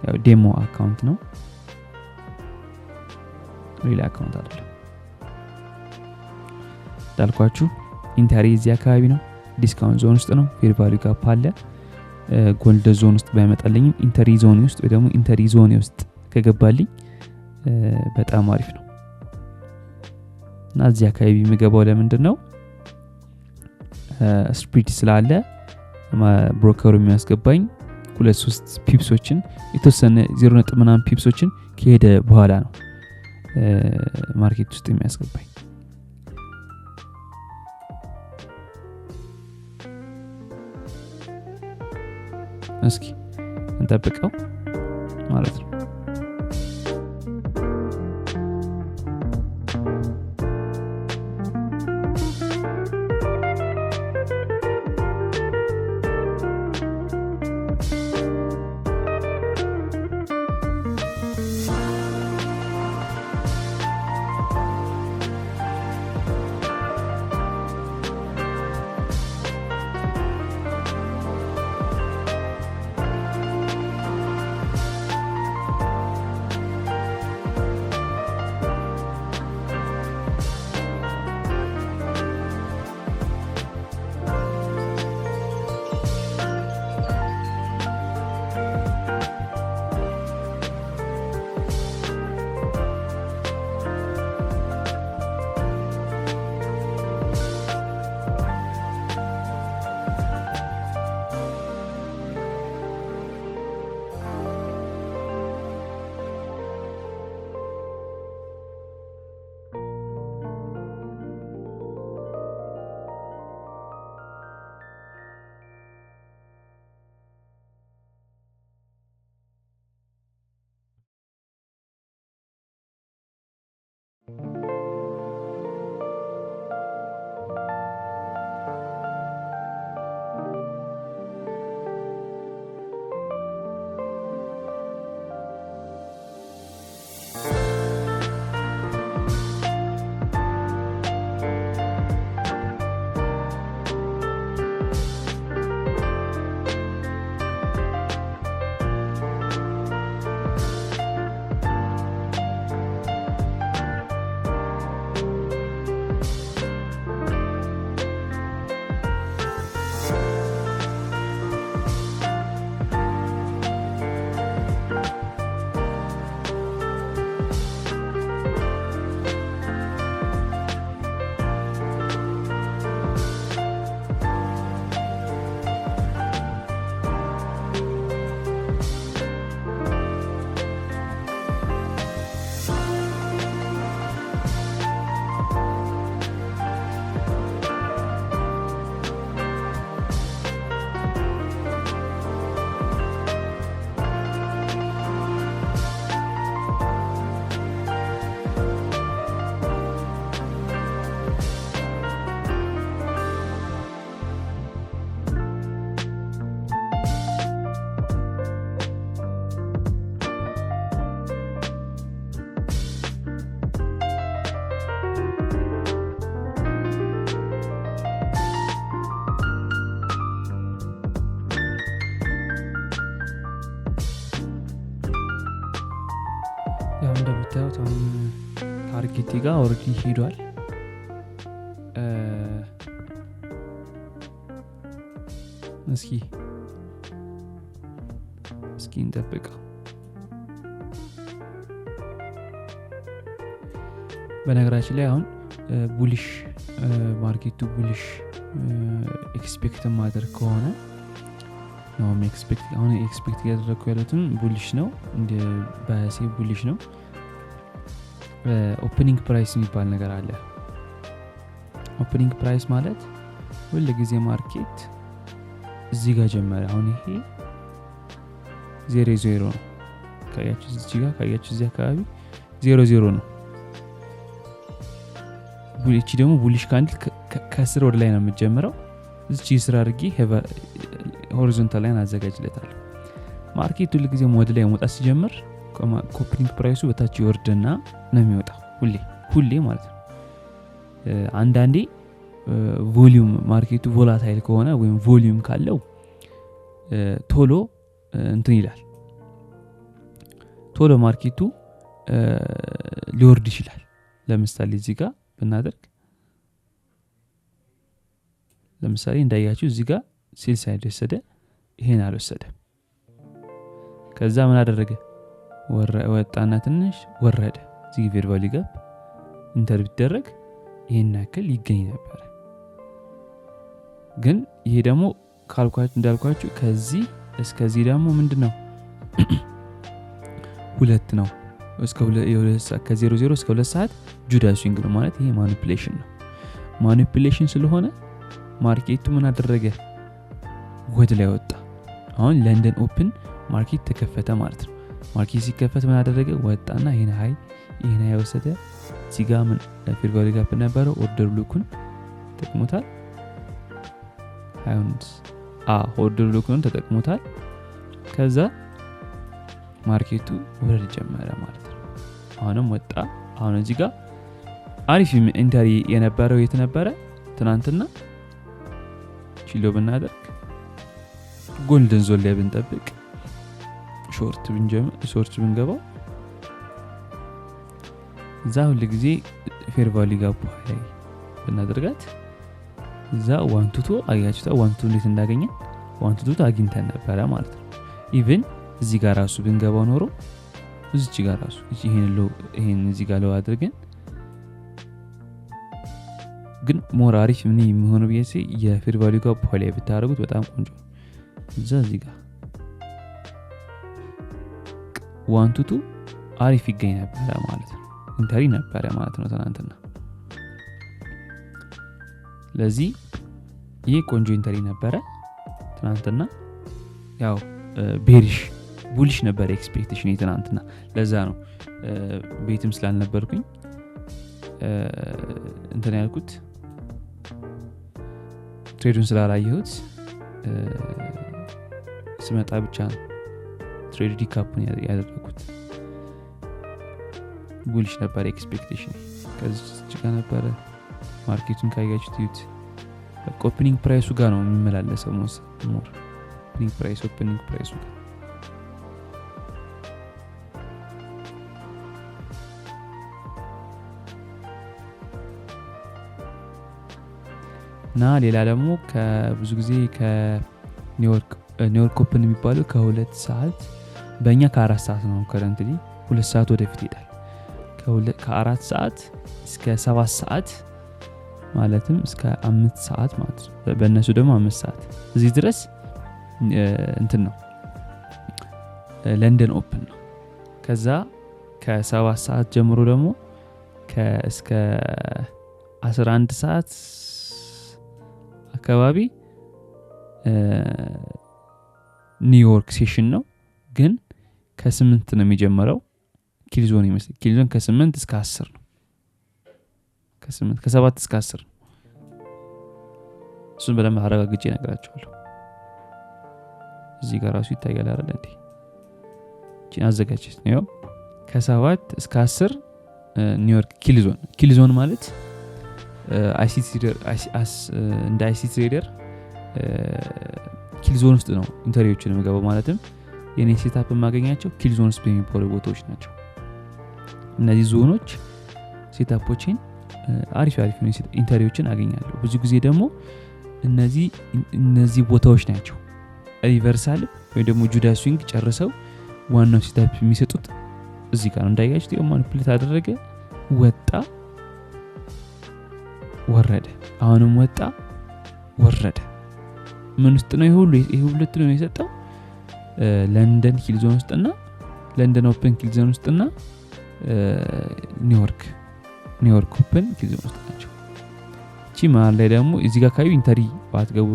ያው ዴሞ አካውንት ነው ሪል አካውንት አይደለም። እንዳልኳችሁ ኢንተሪ እዚህ አካባቢ ነው። ዲስካውንት ዞን ውስጥ ነው። ፌር ቫልዩ ጋፕ አለ። ጎልድ ዞን ውስጥ ባይመጣልኝም ኢንተሪ ዞን ውስጥ ወይ ደግሞ ኢንተሪ ዞን ውስጥ ከገባልኝ በጣም አሪፍ ነው። እና እዚህ አካባቢ የሚገባው ለምንድን ነው? ስፕሪድ ስላለ ብሮከሩ የሚያስገባኝ 2-3 ፒፕሶችን የተወሰነ 0 ምናምን ፒፕሶችን ከሄደ በኋላ ነው ማርኬት ውስጥ የሚያስገባኝ። እስኪ እንጠብቀው ማለት ነው። ያው እንደምታዩት አሁን ታርጌቴ ጋር ኦልሬዲ ሄዷል። እስኪ እንጠብቀው። በነገራችን ላይ አሁን ቡሊሽ ማርኬቱ ቡሊሽ ኤክስፔክት ማድረግ ከሆነ ነው አሁን ኤክስፔክት ያደረኩ ያሉትን ቡሊሽ ነው እንደ ባያሴ ቡሊሽ ነው። ኦፕኒንግ ፕራይስ የሚባል ነገር አለ። ኦፕኒንግ ፕራይስ ማለት ሁሉ ጊዜ ማርኬት እዚህ ጋር ጀመረ። አሁን ይሄ 0 ነው ካያችሁ እዚህ ጋር ካያችሁ እዚህ አካባቢ 0 ነው። ቡሊሽ ደግሞ ቡሊሽ ካንድል ከስር ወደ ላይ ነው የምትጀምረው። እዚህ ስራ አድርጌ ሆሪዞንታል ላይን አዘጋጅለታለሁ። ማርኬት ሁሉ ጊዜ ወደ ላይ መውጣት ሲጀምር ኦፕኒንግ ፕራይሱ በታች ይወርድና ነው የሚወጣው ሁሌ ማለት ነው። አንዳንዴ ቮሊዩም ማርኬቱ ቮላታይል ከሆነ ወይም ቮሊዩም ካለው ቶሎ እንትን ይላል። ቶሎ ማርኬቱ ሊወርድ ይችላል። ለምሳሌ እዚህ ጋር ብናደርግ ለምሳሌ እንዳያችሁ እዚህ ጋር ሴል ሳይድ ወሰደ፣ ይሄን አልወሰደ። ከዛ ምን አደረገ? ወጣና ትንሽ ወረደ። እዚህ ፌር ቫልዩ ጋፕ ኢንተር ቢደረግ ይሄን ያክል ይገኝ ነበር። ግን ይሄ ደግሞ እንዳልኳችሁ ከዚህ እስከዚህ ደግሞ ምንድነው 2 ነው። እስከ 2 ሰዓት ከ00 እስከ 2 ሰዓት ጁዳ ስዊንግ ነው ማለት ይሄ ማኒፑሌሽን ነው። ማኒፑሌሽን ስለሆነ ማርኬቱ ምን አደረገ? ወደ ላይ ወጣ። አሁን ለንደን ኦፕን ማርኬት ተከፈተ ማለት ነው። ማርኬት ሲከፈት ምን አደረገ? ወጣና ይሄን ሃይ ወሰደ። እዚህ ጋር ምን ፌር ቫልዩ ጋፕ ነበረው። ኦርደር ብሎኩን ተጠቅሞታል። ኦርደር ብሎኩን ተጠቅሞታል። ከዛ ማርኬቱ ወደ ጀመረ ማለት ነው። አሁንም ወጣ። አሁን እዚህ ጋር አሪፍ ኢንተሪ የነበረው የት ነበረ? ትናንትና ቺሎ ብናደርግ ጎልደን ዞን ላይ ብንጠብቅ ሾርት ብንገባው እዛ ሁሉ ጊዜ ፌር ቫልዩ ጋፕ ላይ ብናደርጋት እዛ 122 አያችሁታ 122 እንዴት እንዳገኘን 122 አግኝተን ነበረ ማለት ነው። ኢቭን እዚህ ጋር ራሱ ብንገባው ኖሮ እዚህ ጋር ራሱ ይሄን እዚህ ጋር ለው አድርገን ግን ሞር አሪፍ ምን የሚሆነው ቢያንስ የፌር ቫልዩ ጋፕ ላይ ብታረጉት በጣም ቆንጆ ነው። እዚህ ጋር 122 አሪፍ ይገኝ ነበር ማለት ነው። ኢንተሪ ነበር ማለት ነው ትናንትና። ለዚህ ይሄ ቆንጆ ኢንተሪ ነበር ትናንትና። ያው ቡሊሽ ነበር ኤክስፔክቴሽን ትናንትና። ለዛ ነው ቤትም ስላልነበርኩኝ እንትን ያልኩት ትሬዱን ስላላየሁት ስመጣ ብቻ ነው ትሬድ ዲካፑን ያደረኩት። ቡሊሽ ነበር ኤክስፔክቴሽን። ከዚህ ጋር ነበር ማርኬቱን ካያችሁት ኦፕኒንግ ፕራይሱ ጋር ነው የሚመላለሰው ሞር ኦፕኒንግ ፕራይሱ ጋር እና ሌላ ደግሞ ከብዙ ጊዜ ከኒውዮርክ ኦፕን የሚባለው ከ2 ሰዓት በእኛ ከ4 ሰዓት ነው ከረንትሊ 2 ሰዓት ወደፊት ይሄዳል። ከ4 ሰዓት እስከ 7 ሰዓት ማለትም እስከ 5 ሰዓት ማለት ነው። በእነሱ ደግሞ 5 ሰዓት እዚህ ድረስ እንትን ነው ለንደን ኦፕን ነው። ከዛ ከ7 ሰዓት ጀምሮ ደግሞ እስከ 11 ሰዓት አካባቢ ኒውዮርክ ሴሽን ነው። ግን ከ8 ነው የሚጀምረው። ኪልዞን ይመስል ኪልዞን ከ8 እስከ 10 ነው። ከ7 እስከ 10 ነው። እሱን በደንብ አረጋግጬ እነግራችኋለሁ። እዚህ ጋር ራሱ ይታያል አይደል እንዴ? እቺን አዘጋጅት ነው። ከ7 እስከ 10 ኒውዮርክ ኪልዞን ማለት እንደ አይሲ ትሬደር ኪልዞን ውስጥ ነው ኢንተሪዎችን የምገባው። ማለትም የኔ ሴታፕ የማገኛቸው ኪልዞን ውስጥ በሚባሉ ቦታዎች ናቸው። እነዚህ ዞኖች ሴታፖችን አሪፍ ኢንተሪዎችን አገኛለሁ። ብዙ ጊዜ ደግሞ እነዚህ ቦታዎች ናቸው ሪቨርሳል ወይ ደግሞ ጁዳ ስዊንግ ጨርሰው ዋናው ሴታፕ የሚሰጡት እዚህ ጋር እንዳያችሁት ማኒፑሌት አደረገ፣ ወጣ፣ ወረደ። አሁንም ወጣ ወረደ። ምን ውስጥ ነው ይሄ ሁለት ነው የሰጠው? ለንደን ሂል ዞን ውስጥና ለንደን ኦፕን ሂል ዞን ውስጥና ኒውዮርክ ኦፕን ሂል ዞን ውስጥ ናቸው። እቺ መሀል ላይ ደግሞ እዚህ ጋር ካዩ ኢንተሪ ባትገቡ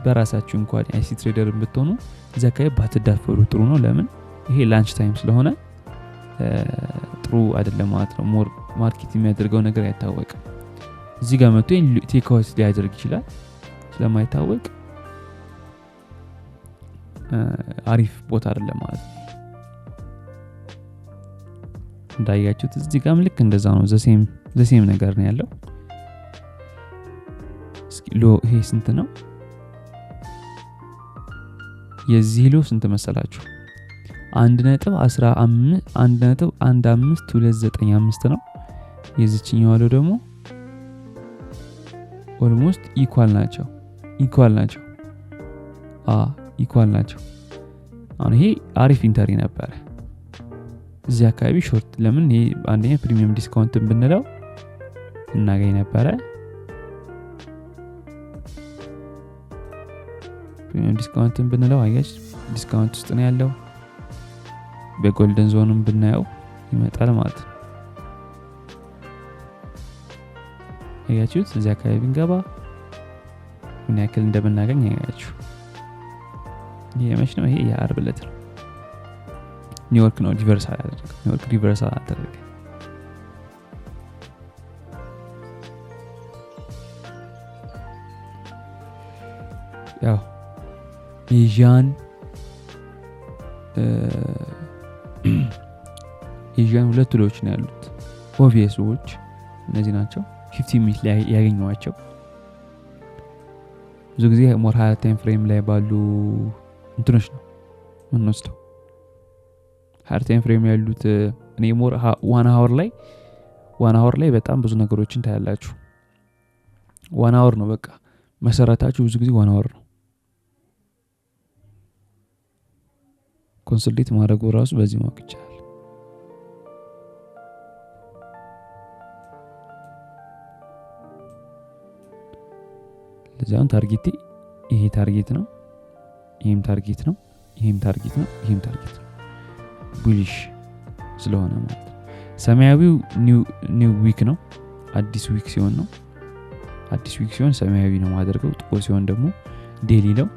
በራሳችሁ እንኳን አይሲ ትሬደር ብትሆኑ እዛ ካዩ ባትዳፈሩ ጥሩ ነው። ለምን ይሄ ላንች ታይም ስለሆነ ጥሩ አይደለም ማለት ነው። ሞር ማርኬት የሚያደርገው ነገር አይታወቅም። እዚህ ጋር መጥቶ ቴክ አውት ሊያደርግ ይችላል ስለማይታወቅ አሪፍ ቦታ አይደለም ማለት ነው። እንዳያችሁት እዚህ ጋርም ልክ እንደዛ ነው። ዘሴም ነገር ነው ያለው። እስኪ ሎ ይሄ ስንት ነው? የዚህ ሎ ስንት መሰላችሁ? 1.15295 ነው። የዚህኛው ሎ ደግሞ ኦልሞስት ኢኳል ናቸው። አሁን ይሄ አሪፍ ኢንተሪ ነበረ እዚህ አካባቢ ሾርት። ለምን ይሄ አንደኛ ፕሪሚየም ዲስካውንትን ብንለው እናገኝ ነበረ። ፕሪሚየም ዲስካውንትን ብንለው አያች ዲስካውንት ውስጥ ነው ያለው። በጎልደን ዞንም ብናየው ይመጣል ማለት ነው። አያችሁት? እዚህ አካባቢ ብንገባ ምን ያክል እንደምናገኝ አያችሁ። ይሄ መች ነው? ይሄ የአርብ ዕለት ነው። ኒውዮርክ ነው ሪቨርሳል ያደረገው። ኒውዮርክ ሪቨርሳል አደረገ። ያው ኤዥያን ሁለት ሎች ነው ያሉት። ኦብቪየስዎች እነዚህ ናቸው። 15 ሚኒት ላይ ያገኘዋቸው ብዙ ጊዜ ሞር ሃይ ታይም ፍሬም ላይ ባሉ እንትኖች ነው የምንወስደው። ሃይ ታይም ፍሬም ያሉት እኔ ሞር 1 አወር ላይ በጣም ብዙ ነገሮችን ታያላችሁ። 1 አወር ነው በቃ መሰረታችሁ። ብዙ ጊዜ 1 አወር ነው ኮንሶሊዴት ማድረጉ ራሱ በዚህ ማወቅ ይቻላል። ለዛውን ታርጌት ይሄ ታርጌት ነው፣ ይሄም ታርጌት ነው፣ ይሄም ታርጌት ነው፣ ይሄም ታርጌት ነው። ቡሊሽ ስለሆነ ማለት ነው። ሰማያዊው ኒው ዊክ ነው፣ አዲስ ዊክ ሲሆን ነው። አዲስ ዊክ ሲሆን ሰማያዊ ነው ማድረገው። ጥቁር ሲሆን ደግሞ ዴሊ ነው።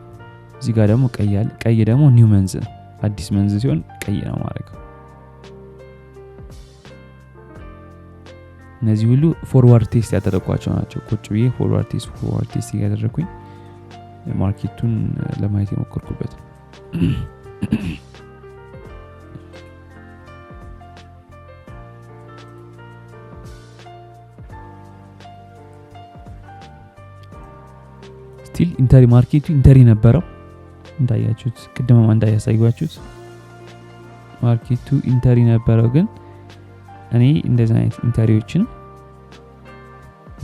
እዚህ ጋር ደግሞ ቀይ አለ። ቀይ ደግሞ ኒው መንዝ ነው። አዲስ መንዝ ሲሆን ቀይ ነው ማድረገው። እነዚህ ሁሉ ፎርዋርድ ቴስት ያደረኳቸው ናቸው። ቁጭ ብዬ ፎርዋርድ ቴስት ያደረኩኝ ማርኬቱን ለማየት የሞከርኩበት ነው። ስቲል ኢንተሪ ማርኬቱ ኢንተሪ ነበረው እንዳያችሁት፣ ቅድመማ እንዳያሳዩአችሁት ማርኬቱ ኢንተሪ ነበረው። ግን እኔ እንደዚህ አይነት ኢንተሪዎችን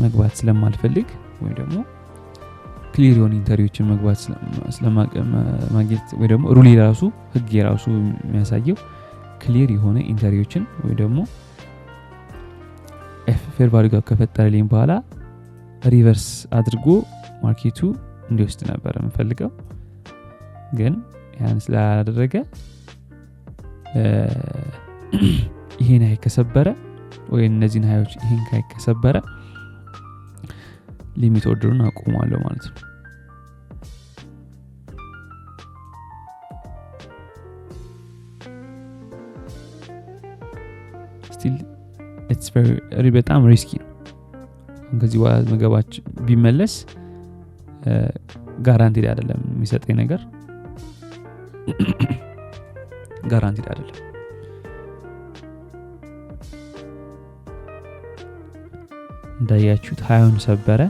መግባት ስለማልፈልግ ወይ ደግሞ ክሊር የሆነ ኢንተሪዎችን መግባት ስለማግኘት ወይ ደግሞ ሩል የራሱ ህግ የራሱ የሚያሳየው ክሊር የሆነ ኢንተሪዎችን ወይ ደግሞ ፌር ቫልዩ ጋር ከፈጠረልኝ በኋላ ሪቨርስ አድርጎ ማርኬቱ እንዲወስድ ነበር የምፈልገው። ግን ያን ስላላደረገ ይሄን ከሰበረ ወይ እነዚህን ሃዮች ይሄን ከሰበረ ሊሚት ኦርደሩን አቆማለሁ ማለት ነው። ስቲል ኢትስ ቬሪ በጣም ሪስኪ ነው። ከዚህ በኋላ መገባች ቢመለስ ጋራንቲድ አይደለም የሚሰጠኝ ነገር ጋራንቲድ አይደለም። እንዳያችሁት ሃዩን ሰበረ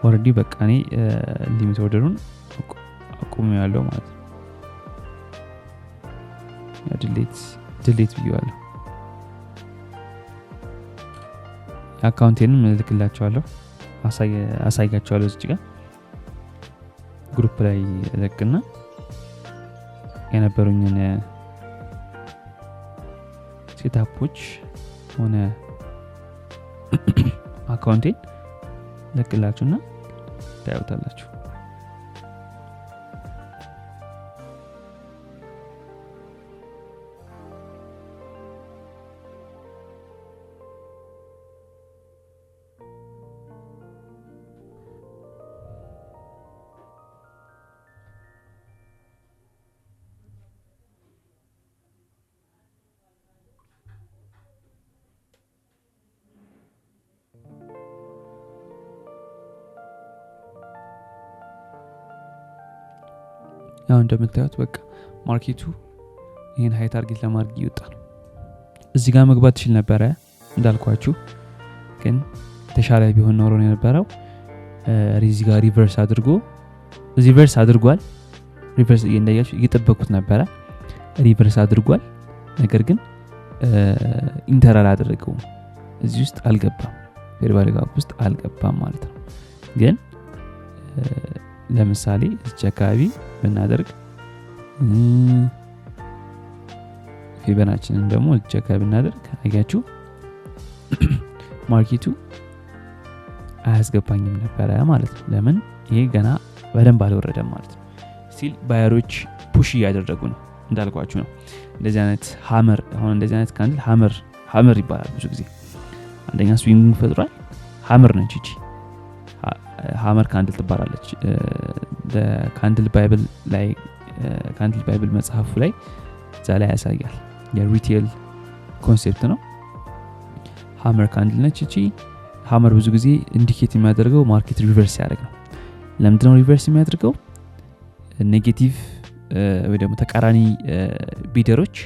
ኦሬዲ በቃ እኔ ሊሚት ኦርደሩን አቁሜያለሁ ማለት ነው። ዲሊት ብዬዋለሁ። አካውንቴንም እልክላችኋለሁ፣ አሳይጋችኋለሁ። እዚህ ጋር ግሩፕ ላይ ለቅና የነበሩኝን ሴታፖች ሆነ አካውንቴን ለቅላችሁና ታዩታላችሁ። ያው እንደምታዩት በቃ ማርኬቱ ይሄን ሃይ ታርጌት ለማድረግ ይወጣል። እዚህ ጋር መግባት ይችላል ነበር እንዳልኳችሁ፣ ግን ተሻለ ቢሆን ኖሮ ነው የነበረው። እዚህ ጋር ሪቨርስ አድርጓል። ሪቨርስ እንዳያችሁ እየጠበቁት ነበር። ሪቨርስ አድርጓል፣ ነገር ግን ኢንተራል አደረገው። እዚህ ውስጥ አልገባም፣ ፌር ቫልዩ ጋፕ ውስጥ አልገባም ማለት ነው። ግን ለምሳሌ እዚህ አካባቢ ብናደርግ ፊበናችንን ደግሞ እዚህ አካባቢ ብናደርግ አያችሁ ማርኬቱ አያስገባኝም ነበር ማለት ነው። ለምን? ይሄ ገና በደንብ አልወረደም ማለት ነው። ስቲል ባየሮች ፑሽ እያደረጉ ነው እንዳልኳችሁ ነው። እንደዚህ አይነት እንደዚህ አይነት ካንድል ሃመር ይባላል ብዙ ጊዜ። አንደኛ ስዊንግ ፈጥሯል፣ ሃመር ነች እቺ ሃመር ካንድል ትባላለች። ካንድል ባይብል መጽሐፉ ላይ እዛ ላይ ያሳያል። የሪቴል ኮንሴፕት ነው። ሃመር ካንድል ነች እቺ። ሃመር ብዙ ጊዜ ኢንዲኬት የሚያደርገው ማርኬት ሪቨርስ ያደርግ ነው። ለምንድነው ሪቨርስ የሚያደርገው? ኔጌቲቭ ወይ ደግሞ ተቃራኒ ቢደሮች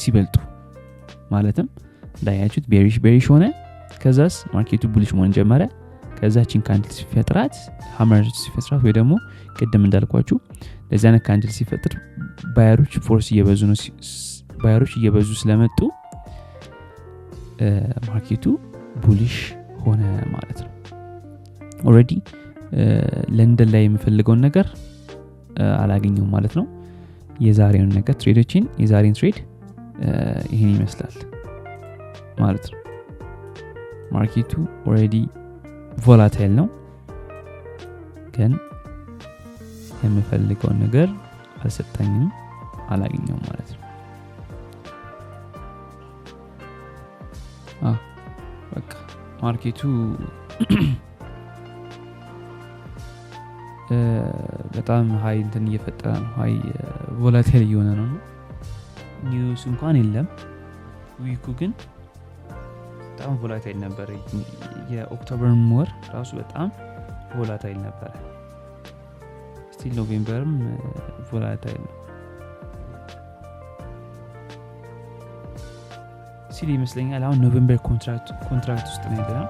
ሲበልጡ ማለትም እንዳያችሁት ቤሪሽ ሆነ፣ ከዛስ ማርኬቱ ቡሊሽ መሆን ጀመረ። ከዛችን ካንድል ሲፈጥራት ሃመር ሲፈጥራት ወይ ደግሞ ቅድም እንዳልኳችሁ ለዚህ አይነት ካንድል ሲፈጥር ባየሮች ፎርስ እየበዙ ስለመጡ ማርኬቱ ቡሊሽ ሆነ ማለት ነው። ኦሬዲ ለንደን ላይ የምፈልገውን ነገር አላገኘውም ማለት ነው። የዛሬውን ትሬድ ይሄን ይመስላል ማለት ነው። ማርኬቱ ኦሬዲ ቮላታይል ነው፣ ግን የምፈልገውን ነገር አልሰጠኝም፣ አላገኘውም ማለት ነው። በቃ ማርኬቱ በጣም ሃይ እንትን እየፈጠረ ነው፣ ሃይ ቮላታይል እየሆነ ነው። ኒውስ እንኳን የለም። ዊኩ ግን በጣም ቮላታይል ነበር። የኦክቶበር ወር ራሱ በጣም ቮላታይል ነበር። ስቲል ኖቬምበርም ቮላታይል ነው ሲል ይመስለኛል። አሁን ኖቬምበር ኮንትራክት ውስጥ ነው ያለነው።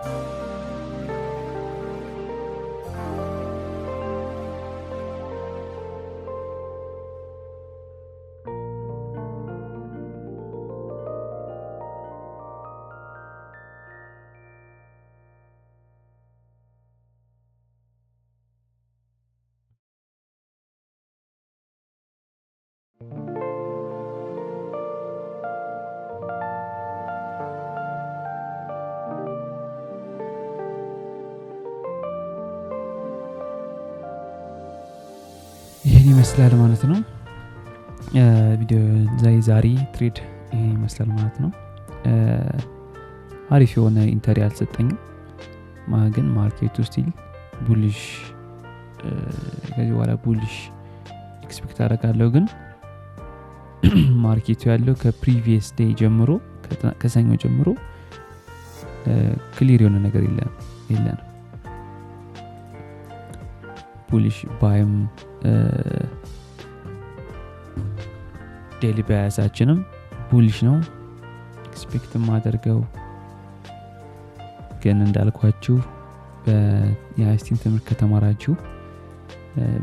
ይሄን ይመስላል ማለት ነው። ቪዲዮ ዛሬ ትሬድ ይሄን ይመስላል ማለት ነው። አሪፍ የሆነ ኢንተሪ አልሰጠኝም፣ ግን ማርኬቱ ስቲል ቡሊሽ ከዚህ በኋላ ቡሊሽ ኤክስፔክት አደርጋለሁ። ግን ማርኬቱ ያለው ከፕሪቪየስ ዴይ ጀምሮ ከሰኞ ጀምሮ ክሊር የሆነ ነገር የለም። ቡሊሽ ባይም ዴሊ ባያሳችንም ቡሊሽ ነው ኤክስፔክት ማደርገው። ግን እንዳልኳችሁ የአይስቲን ትምህርት ከተማራችሁ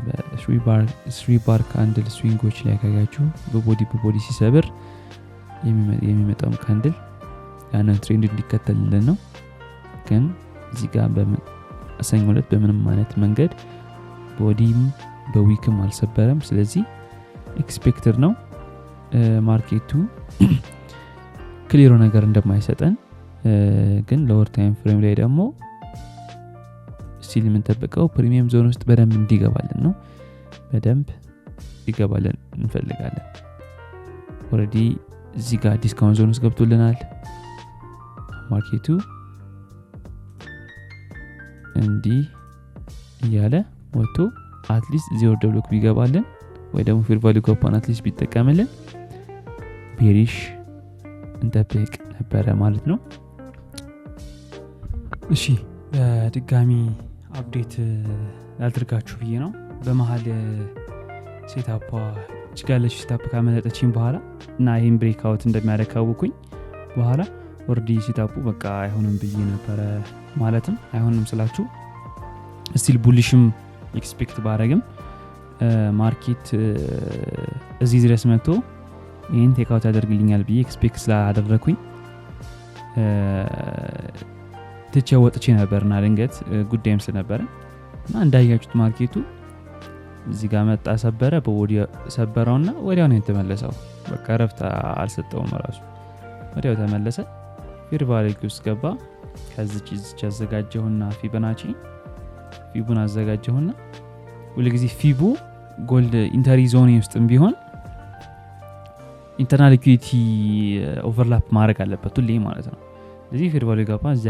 በስሪ ባር ካንድል ስዊንጎች ላይ ካያችሁ በቦዲ ሲሰብር የሚመጣው ካንድል ያንን ትሬንድ እንዲከተልልን ነው። ግን እዚህ ጋር በሰኞ ዕለት በምንም አይነት መንገድ ቦዲም በዊክም አልሰበረም። ስለዚህ ኤክስፔክተር ነው ማርኬቱ ክሊር ነገር እንደማይሰጠን ግን ሎወር ታይም ፍሬም ላይ ደግሞ ስቲል የምንጠብቀው ፕሪሚየም ዞን ውስጥ በደንብ እንዲገባልን ነው። በደንብ ይገባልን እንፈልጋለን። ኦሬዲ እዚህ ጋር ዲስካውንት ዞን ውስጥ ገብቶልናል። ማርኬቱ እንዲህ እያለ ወጥቶ አትሊስት እዚህ ወርደ ብሎክ ቢገባልን ወይ ደግሞ ፌር ቫልዩ ጋፑን አትሊስት ቢጠቀምልን ቤሪሽ እንጠብቅ ነበረ ማለት ነው። እሺ በድጋሚ አፕዴት ላድርጋችሁ ብዬ ነው። በመሃል ሴታፓ ችጋለች ሴታፕ ካመለጠችኝ በኋላ እና ይሄን ብሬክ አውት እንደሚያደርካውኩኝ በኋላ ኦሬዲ ሴታፑ በቃ አይሆንም ብዬ ነበረ። ማለትም አይሆንም ስላችሁ ስቲል ቡሊሽም ኤክስፔክት ባረግም ማርኬት እዚህ ድረስ መጥቶ ይሄን ቴክ አውት ያደርግልኛል ብዬ ኤክስፔክት ስላደረኩኝ ትቼው ወጥቼ ነበርና ድንገት ጉዳይም ስለነበረ እና እንዳያችሁት ማርኬቱ እዚህ ጋር መጣ ሰበረ በወዲያ ሰበረውና ወዲያው ነው የተመለሰው። በቃ ረፍት አልሰጠውም ራሱ ወዲያው ተመለሰ። ፌር ቫልዩ ውስጥ ገባ። ከዚህ አዘጋጀሁና ፊቡን አዘጋጀሁና ሁሉ ጊዜ ፊቡ ጎልድ ኢንተሪ ዞን ውስጥም ቢሆን ኢንተርናል ሊኩዊዲቲ ኦቨርላፕ ማድረግ አለበት ሁሌ ማለት ነው። ስለዚህ ፌር ቫልዩ ገባ እዚህ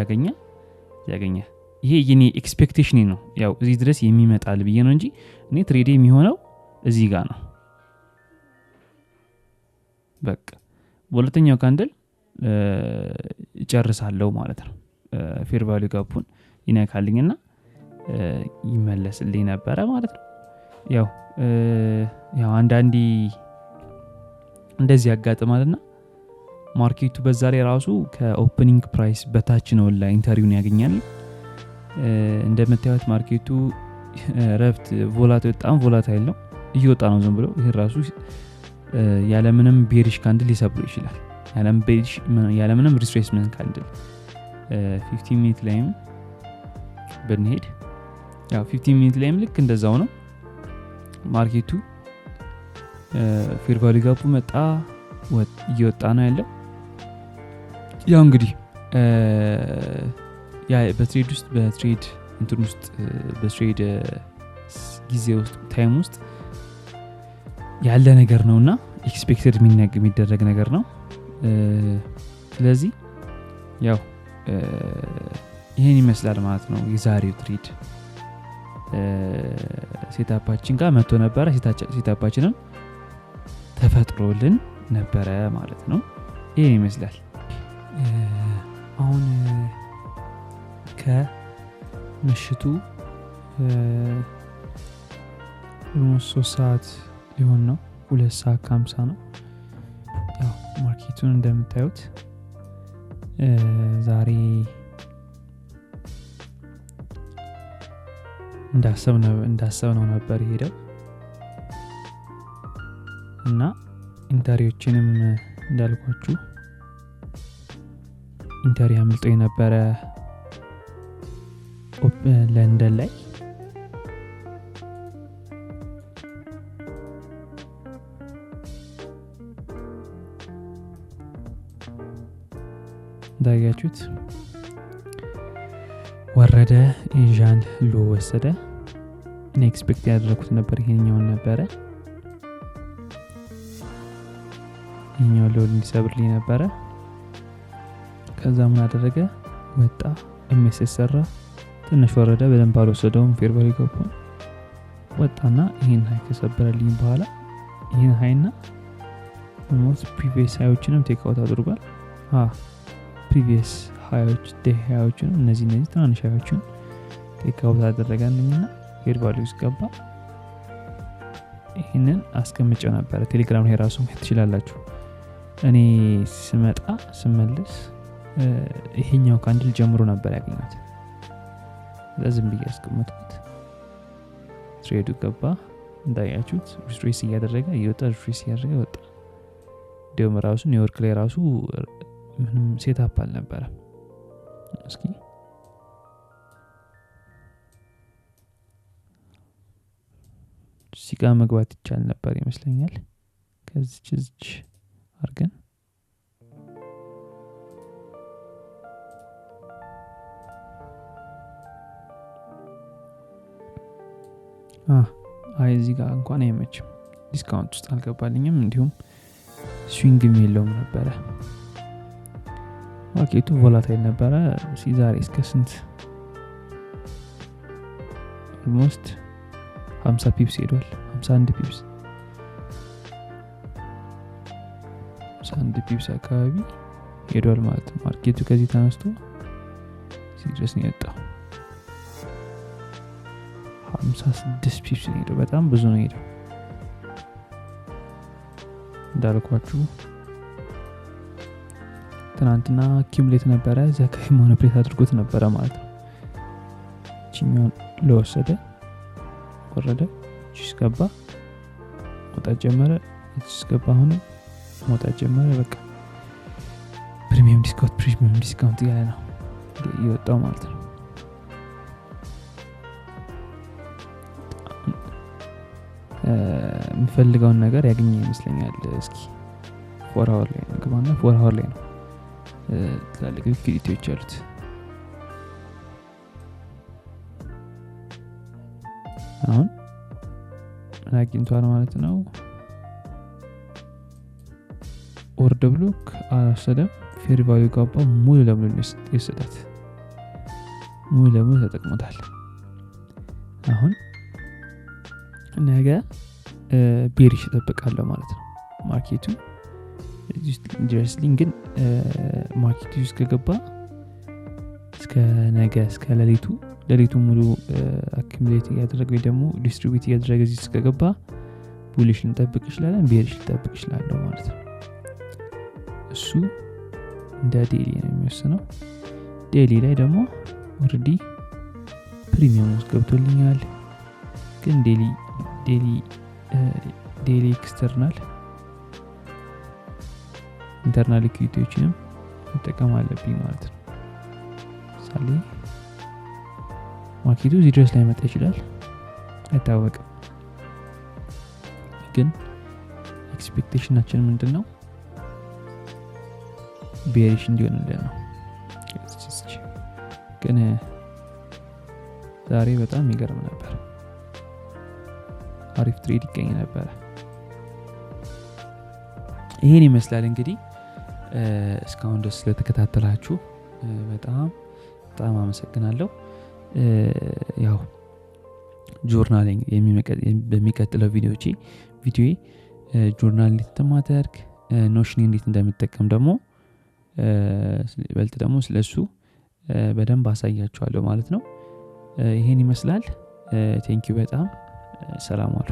ያገኘ ይሄ የኔ ኤክስፔክቴሽን ነው። ያው እዚህ ድረስ የሚመጣል ብዬ ነው እንጂ እኔ ትሬድ የሚሆነው እዚህ ጋር ነው። በቃ በሁለተኛው ካንድል እጨርሳለሁ ማለት ነው። ፌር ቫልዩ ጋፑን ይነካልኝና ይመለስልኝ ነበረ ማለት ነው። ያው አንዳንዴ እንደዚህ ያጋጥማልና ማርኬቱ በዛ ላይ ራሱ ከኦፕኒንግ ፕራይስ በታች ነው ላይ ኢንተሪውን ያገኛል። እንደምታዩት ማርኬቱ ረፍት በጣም ቮላታይል ነው፣ እየወጣ ነው ዝም ብሎ። ይሄ ራሱ ያለ ምንም ቤሪሽ ካንድል ሊሰብሩ ይችላል። ያለ ምንም ሪትሬስመንት ካንድል 15 ሚኒት ላይም ብንሄድ ያው 15 ሚኒት ላይም ልክ እንደዛው ነው ማርኬቱ። ፌር ቫልዩ ጋፑ መጣ እየወጣ ነው ያለው። ያው እንግዲህ በትሬድ እንትን ውስጥ በትሬድ ጊዜ ውስጥ ታይም ውስጥ ያለ ነገር ነውና ኤክስፔክትድ የሚደረግ ነገር ነው። ስለዚህ ያው ይሄን ይመስላል ማለት ነው የዛሬው ትሬድ። ሴታፓችን ጋር መጥቶ ነበረ፣ ሴታፓችንም ተፈጥሮልን ነበረ ማለት ነው። ይሄን ይመስላል። አሁን ከምሽቱ 3 ሰዓት ሊሆን ነው፣ 2 ሰዓት ከ50 ነው። ያው ማርኬቱን እንደምታዩት ዛሬ እንዳሰብነው ነበር ሄደው እና ኢንተሪዎችንም እንዳልኳችሁ ኢንተሪ አምልጦ የነበረ ለንደን ላይ እንዳያችሁት ወረደ፣ ኢንዣን ሎ ወሰደ። እኔ ኤክስፔክት ያደረኩት ነበር ይሄኛውን ነበረ። ይሄኛው ሎ እንዲሰብርልኝ ነበረ። ከዛ ምን አደረገ? ወጣ፣ ኤምኤስኤስ ሰራ፣ ትንሽ ወረደ፣ በደንብ አልወሰደውም። ፌር ቫልዩ ጋፑን ወጣና ይሄን ሃይ ከሰበረልኝ በኋላ ይሄን ሃይና ኦልሞስት ፕሪቪየስ ሃዮችንም ቴክ አውት አድርጓል። ፕሪቪየስ ሃዮች ሃዮችን እነዚህ ትናንሽ ሃዮችን ቴክ አውት አደረጋልኝና ፌር ቫልዩ ውስጥ ገባ። ይሄንን አስቀምጨው ነበር ቴሌግራም ላይ ራሱ ማየት ትችላላችሁ። እኔ ስመለስ ይሄኛው ካንድል ጀምሮ ነበር ያገኘሁት። ለዝም ብዬ አስቀመጥኩት። ትሬዱ ገባ። እንዳያችሁት ሪትሬስ እያደረገ እየወጣ ሪትሬስ እያደረገ ወጣ። ደም ራሱ ኒውዮርክ ላይ ራሱ ምንም ሴትአፕ አልነበረም። እስኪ ሲጋ መግባት ይቻል ነበር ይመስለኛል። ከዚች አርገን አይ እዚህ ጋር እንኳን አይመችም፣ ዲስካውንት ውስጥ አልገባልኝም፣ እንዲሁም ስዊንግም የለውም ነበረ። ማርኬቱ ቮላታይል ነበረ። ዛሬ እስከ ስንት ኦልሞስት 50 ፒፕስ ሄዷል። 51 ፒፕስ 51 ፒፕስ አካባቢ ሄዷል ማለት ነው። ማርኬቱ ከዚህ ተነስቶ እዚህ ድረስ ነው የወጣው። 56 ፒፕስ ነው ሄደው። በጣም ብዙ ነው ሄደው። እንዳልኳችሁ ትናንትና አኪሙሌት ነበረ፣ እዚያ አካባቢ ማኒፕሌት አድርጎት ነበረ ማለት ነው። ቺኛውን ለወሰደ ወረደ፣ ሲስገባ መውጣት ጀመረ፣ ሲስገባ አሁን መውጣት ጀመረ። በቃ ፕሪሚየም ዲስካውንት ያለ ነው የወጣው ማለት ነው። የሚፈልገውን ነገር ያገኘ ይመስለኛል። እስኪ 4 አወር ላይ ግባና 4 አወር ላይ ነው ትላልቅ ሊኩዊዲቲዎች አሉት። አሁን አግኝቷል ማለት ነው። ኦርደ ብሎክ አልወሰደም። ፌር ቫልዩ ጋባ ሙሉ ለሙሉ የሰጣት ሙሉ ለሙሉ ተጠቅሞታል። አሁን ነገ ቤሪሽ እጠብቃለሁ ማለት ነው። ማርኬቱ ድረስሊንግ ግን ማርኬቱ ውስጥ ከገባ እስከ ነገ እስከ ሌሊቱ ሙሉ አኪሙሌት እያደረገ ወይ ደግሞ ዲስትሪቢዩት እያደረገ እዚህ ውስጥ ከገባ ቡሊሽ ልንጠብቅ ይችላለን፣ ቤሪሽ ልንጠብቅ ይችላለሁ ማለት ነው። እሱ እንደ ዴሊ ነው የሚወስነው። ዴሊ ላይ ደግሞ ኦልሬዲ ፕሪሚየም ውስጥ ገብቶልኛል። ግን ዴሊ ኤክስተርናል ኢንተርናል ሊኩዊዲቲዎችንም መጠቀም አለብኝ ማለት ነው። ምሳሌ ማርኬቱ እዚህ ድረስ ላይ መጣ ይችላል፣ አይታወቅም። ግን ኤክስፔክቴሽናችን ምንድን ነው? ቤሪሽ እንዲሆንልን ነው። ግን ዛሬ በጣም የሚገርም ነበር። አሪፍ ትሬድ ይገኝ ነበር። ይሄን ይመስላል እንግዲህ። እስካሁን ድረስ ስለተከታተላችሁ በጣም አመሰግናለሁ። ያው ጆርናሊንግ በሚቀጥለው ቪዲዮዬ ጆርናል እንዴት እንደማደርግ ኖሽን እንዴት እንደምጠቀም ደግሞ በልጥ ደግሞ ስለሱ በደንብ አሳያችኋለሁ ማለት ነው። ይሄን ይመስላል። ቴንኪው በጣም ሰላም አሉ።